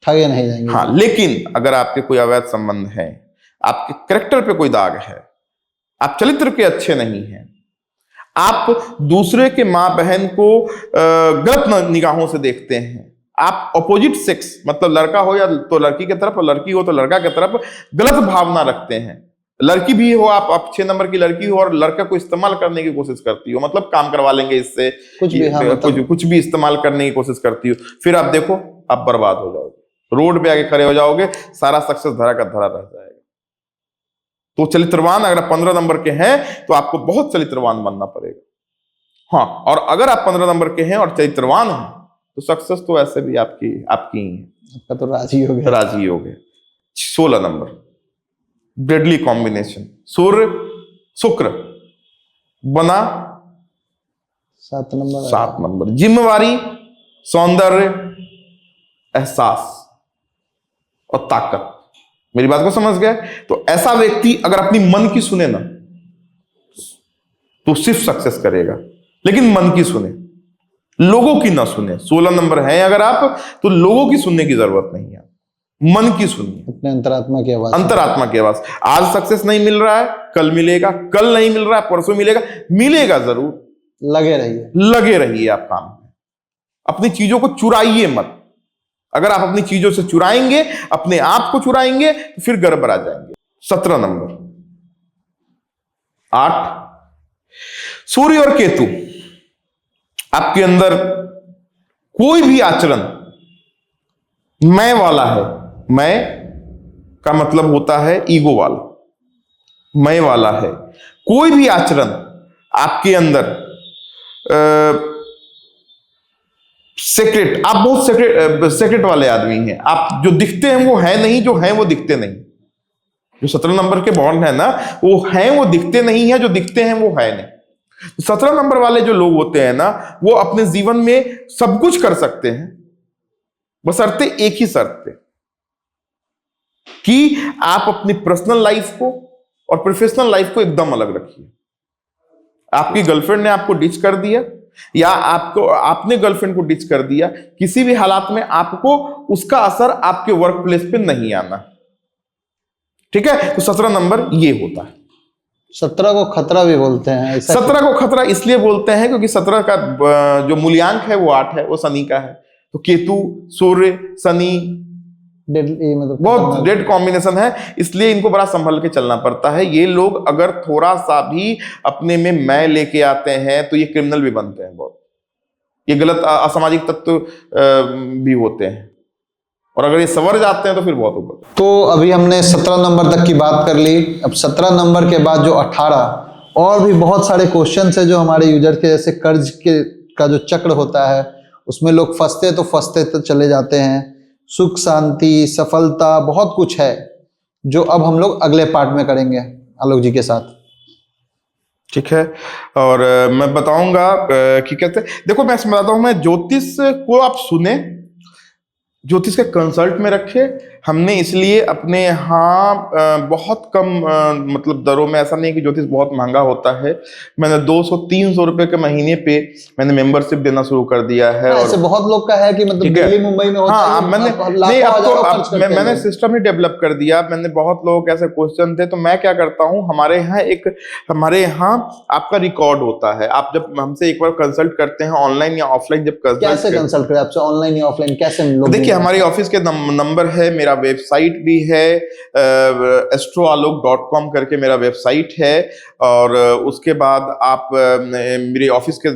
ठगे नहीं जाएंगे। हाँ। लेकिन अगर आपके कोई अवैध संबंध है, आपके कैरेक्टर पे कोई दाग है, आप चरित्र के अच्छे नहीं हैं, आप दूसरे के माँ बहन को गलत निगाहों से देखते हैं, आप अपोजिट सेक्स मतलब लड़का हो या तो लड़की की तरफ और लड़की हो तो लड़का की तरफ गलत भावना रखते हैं, लड़की भी हो आप 6 नंबर की लड़की हो और लड़का को इस्तेमाल करने की कोशिश करती हो, मतलब काम करवा लेंगे इससे, कुछ भी, हाँ, कुछ भी इस्तेमाल करने की कोशिश करती हो, फिर आप देखो आप बर्बाद हो जाओगे, रोड पे आके खड़े हो जाओगे, सारा सक्सेस धरा का धरा रह जाएगा। तो चरित्रवान अगर आप 15 नंबर के हैं तो आपको बहुत चरित्रवान बनना पड़ेगा, हाँ। और अगर आप 15 नंबर के हैं और चरित्रवान हैं तो सक्सेस तो ऐसे भी आपकी ही है, आपका तो राजी हो गया। 16 नंबर डेडली कॉम्बिनेशन, सूर्य शुक्र बना 7 नंबर। 7 नंबर जिम्मेवारी, सौंदर्य, एहसास और ताकत। मेरी बात को समझ गए? तो ऐसा व्यक्ति अगर अपनी मन की सुने ना तो सिर्फ सक्सेस करेगा, लेकिन मन की सुने, लोगों की ना सुने। 16 नंबर है अगर आप तो लोगों की सुनने की जरूरत नहीं है, मन की सुनिए, अपने अंतरात्मा की आवाज। अंतरात्मा की आवाज। आज सक्सेस नहीं मिल रहा है, कल मिलेगा, कल नहीं मिल रहा है, परसों मिलेगा जरूर। लगे रहिए आप काम में, अपनी चीजों को चुराइए मत। अगर आप अपनी चीजों से चुराएंगे, अपने आप को चुराएंगे तो फिर गड़बड़ा जाएंगे। 17 नंबर 8 सूर्य और केतु। आपके अंदर कोई भी आचरण मैं वाला है, मैं का मतलब होता है ईगो वाला, मैं वाला है। कोई भी आचरण आपके अंदर सेक्रेट, आप बहुत सेक्रेट वाले आदमी हैं। आप जो दिखते हैं वो है नहीं, जो हैं वो दिखते नहीं। जो 17 नंबर के बॉन्ड है ना, वो हैं वो दिखते नहीं है, जो दिखते हैं वो है नहीं। 17 नंबर वाले जो लोग होते हैं ना, वो अपने जीवन में सब कुछ कर सकते हैं, बशर्ते एक ही शर्त पे कि आप अपनी पर्सनल लाइफ को और प्रोफेशनल लाइफ को एकदम अलग रखिए। आपकी गर्लफ्रेंड ने आपको डिच कर दिया या आपने गर्लफ्रेंड को डिच कर दिया, किसी भी हालात में आपको उसका असर आपके वर्क प्लेस पे नहीं आना, ठीक है? तो 17 नंबर ये होता है। 17 को खतरा भी बोलते हैं। 17 को खतरा इसलिए बोलते हैं क्योंकि 17 का जो मूल्यांक है वो 8 है, वो शनि का है। तो केतु, सूर्य, शनि मतलब बहुत डेड कॉम्बिनेशन है, इसलिए इनको बड़ा संभल के चलना पड़ता है। ये लोग अगर थोड़ा सा भी अपने में मैं लेके आते हैं तो ये क्रिमिनल भी बनते हैं बहुत, ये गलत असामाजिक तत्व भी होते हैं, और अगर ये सवर जाते हैं तो फिर बहुत ऊपर। तो अभी हमने 17 नंबर तक की बात कर ली। अब 17 नंबर के बाद जो 18 और भी बहुत सारे क्वेश्चन है जो हमारे यूजर के, जैसे कर्ज के का जो चक्र होता है उसमें लोग फंसते तो चले जाते हैं, सुख शांति, सफलता, बहुत कुछ है जो अब हम लोग अगले पार्ट में करेंगे आलोक जी के साथ। ठीक है, और मैं बताऊंगा कि कहते, देखो मैं बताता हूं, मैं ज्योतिष को आप सुने, ज्योतिष के कंसल्ट में रखे। हमने इसलिए अपने यहाँ बहुत कम मतलब दरों में, ऐसा नहीं कि ज्योतिष बहुत महंगा होता है, मैंने 200-300 रुपए के महीने पे मैंने मेंबरशिप देना शुरू कर दिया है। और ऐसे बहुत लोग का है कि मतलब दिल्ली मुंबई में होता है। हाँ, मैंने सिस्टम ही डेवलप कर दिया। मैंने बहुत लोग ऐसे क्वेश्चन थे, तो मैं क्या करता हूँ, हमारे यहाँ आपका रिकॉर्ड होता है। आप जब हमसे एक बार कंसल्ट करते हैं ऑनलाइन या ऑफलाइन, जब कैसे कंसल्ट करें आपसे, ऑनलाइन या ऑफलाइन, कैसे लोग? देखिए हमारे ऑफिस के नंबर है, मेरा वेबसाइट भी है, astroalok.com करके मेरा वेबसाइट है, और उसके बाद आप मेरे ऑफिस के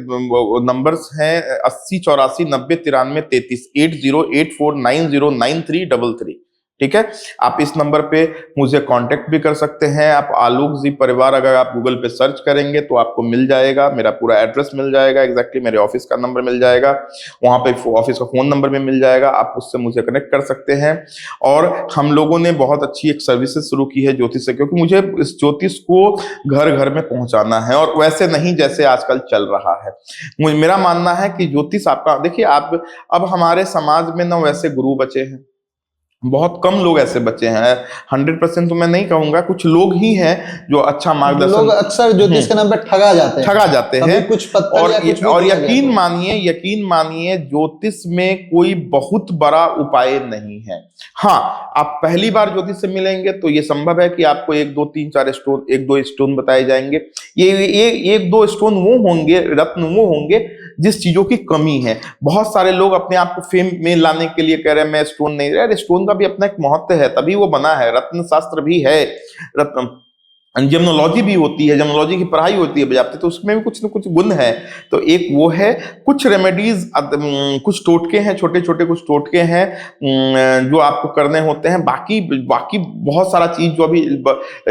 नंबर्स हैं 80 84 90 93 33 8084909333। ठीक है, आप इस नंबर पे मुझे कांटेक्ट भी कर सकते हैं। आप आलोक जी परिवार अगर आप गूगल पे सर्च करेंगे तो आपको मिल जाएगा, मेरा पूरा एड्रेस मिल जाएगा, एग्जैक्टली मेरे ऑफिस का नंबर मिल जाएगा, वहां पे ऑफिस का फोन नंबर भी मिल जाएगा, आप उससे मुझे कनेक्ट कर सकते हैं। और हम लोगों ने बहुत अच्छी एक सर्विसेज शुरू की है ज्योतिष से, क्योंकि मुझे इस ज्योतिष को घर घर में पहुंचाना है, और वैसे नहीं जैसे आजकल चल रहा है। मेरा मानना है कि ज्योतिष आपका, देखिए आप, अब हमारे समाज में ना वैसे गुरु बचे हैं, बहुत कम लोग ऐसे बचे हैं, 100% तो मैं नहीं कहूंगा, कुछ लोग ही हैं जो अच्छा मार्गदर्शन। लोग अक्सर ज्योतिष के नाम पे ठगा जाते हैं, कुछ पत्थर और या कुछ भी और दिया यकीन मानिए ज्योतिष में कोई बहुत बड़ा उपाय नहीं है। हाँ, आप पहली बार ज्योतिष से मिलेंगे तो ये संभव है कि आपको 1 2 3 4 स्टोन, 1 2 स्टोन बताए जाएंगे। ये 1 2 स्टोन वो होंगे, रत्न वो होंगे जिस चीजों की कमी है। बहुत सारे लोग अपने आप को फेम में लाने के लिए कह रहे हैं मैं स्टोन नहीं, यार स्टोन का भी अपना एक महत्व है, तभी वो बना है। रत्न शास्त्र भी है, रत्न जेमनोलॉजी भी होती है, जेमनोलॉजी की पढ़ाई होती है बजाते, तो उसमें भी कुछ न कुछ गुण है। तो एक वो है, कुछ रेमेडीज, कुछ टोटके हैं, छोटे छोटे कुछ टोटके हैं जो आपको करने होते हैं। बाकी बाकी बहुत सारा चीज जो अभी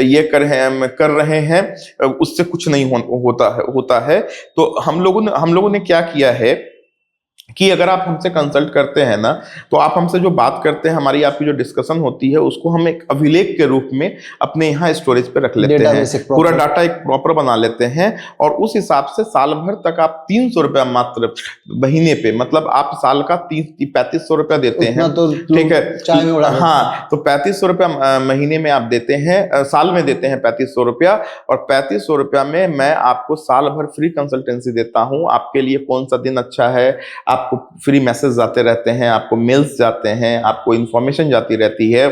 ये कर रहे हैं उससे कुछ नहीं होता है। तो हम लोगों ने क्या किया है कि अगर आप हमसे कंसल्ट करते हैं ना, तो आप हमसे जो बात करते हैं, हमारी आपकी जो डिस्कशन होती है, उसको हम एक अभिलेख के रूप में अपने यहाँ स्टोरेज पे रख लेते हैं, पूरा डाटा एक प्रॉपर बना लेते हैं, और उस हिसाब से साल भर तक आप 300 रुपया मात्र महीने पे, मतलब आप साल का 3500 रुपया देते हैं, तो ठीक है। हाँ, तो 3500 रुपया महीने में आप देते हैं, साल में देते हैं 3500 रुपया, और 3500 रुपया में मैं आपको साल भर फ्री कंसल्टेंसी देता हूँ। आपके लिए कौन सा दिन अच्छा है, आपको फ्री मैसेज जाते रहते हैं, आपको मेल्स जाते हैं, आपको इंफॉर्मेशन जाती रहती है।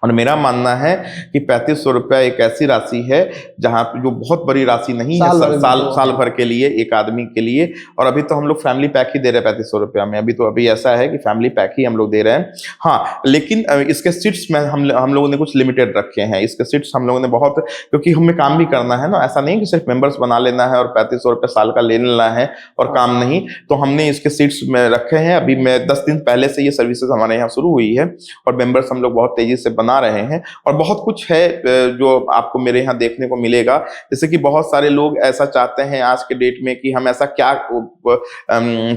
और मेरा मानना है कि 3500 रुपया एक ऐसी राशि है जहां पे, जो बहुत बड़ी राशि नहीं है साल भर के लिए एक आदमी के लिए। और अभी तो हम लोग फैमिली पैक ही दे रहे हैं 3500 रुपया में, अभी ऐसा है कि फैमिली पैक ही हम लोग दे रहे हैं। हाँ, लेकिन इसके सीट्स में हम लोगों ने कुछ लिमिटेड रखे हैं। इसके सीट्स हम लोगों ने बहुत, क्योंकि हमें काम भी करना है ना, ऐसा नहीं कि सिर्फ मेंबर्स बना लेना है और 3500 रुपया साल का ले लेना है और काम नहीं। तो हमने इसके सीट्स में रखे हैं। अभी मैं 10 दिन पहले से ये सर्विसेज हमारे यहाँ शुरू हुई है, और मेंबर्स हम लोग बहुत तेजी से बना रहे हैं, और बहुत कुछ है जो आपको मेरे यहाँ देखने को मिलेगा। जैसे कि बहुत सारे लोग ऐसा चाहते हैं आज के डेट में कि हम ऐसा क्या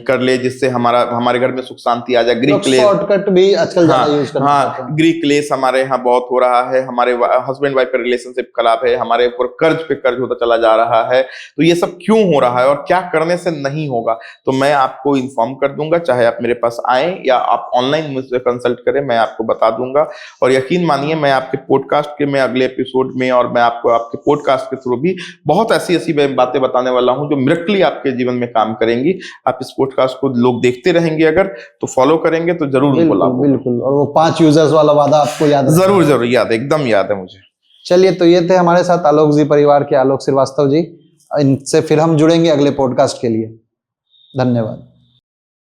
कर ले जिससे हमारे घर में सुख शांति आ जाए। ग्रीक लेस शॉर्टकट भी आजकल ज्यादा यूज करते हैं। हाँ, ग्रीक लेस हमारे यहाँ बहुत हो रहा है, हमारे हस्बैंड वाइफ का रिलेशनशिप खराब है, हमारे ऊपर कर्ज पे कर्ज होता चला जा रहा है। तो ये सब क्यों हो रहा है और क्या करने से नहीं होगा, तो मैं आपको इन्फॉर्म कर दूंगा, चाहे आप मेरे पास आए या आप ऑनलाइन मुझसे कंसल्ट करें, मैं आपको बता दूंगा। और यकीन मानिए, मैं आपके पॉडकास्ट के मैं अगले एपिसोड में, और मैं आपको आपके पॉडकास्ट के थ्रू भी बहुत ऐसी बातें बताने वाला हूं जो मिरेकली आपके जीवन में काम करेंगी। आप इस पॉडकास्ट को लोग देखते रहेंगे, अगर तो फॉलो करेंगे तो जरूर उनको लाभ होगा। बिल्कुल। और वो 5 यूजर्स वाला वादा आपको याद है? जरूर याद है, एकदम याद है मुझे। चलिए, तो ये थे हमारे साथ आलोक जी परिवार के आलोक श्रीवास्तव जी। इनसे फिर हम जुड़ेंगे अगले पॉडकास्ट के लिए। धन्यवाद।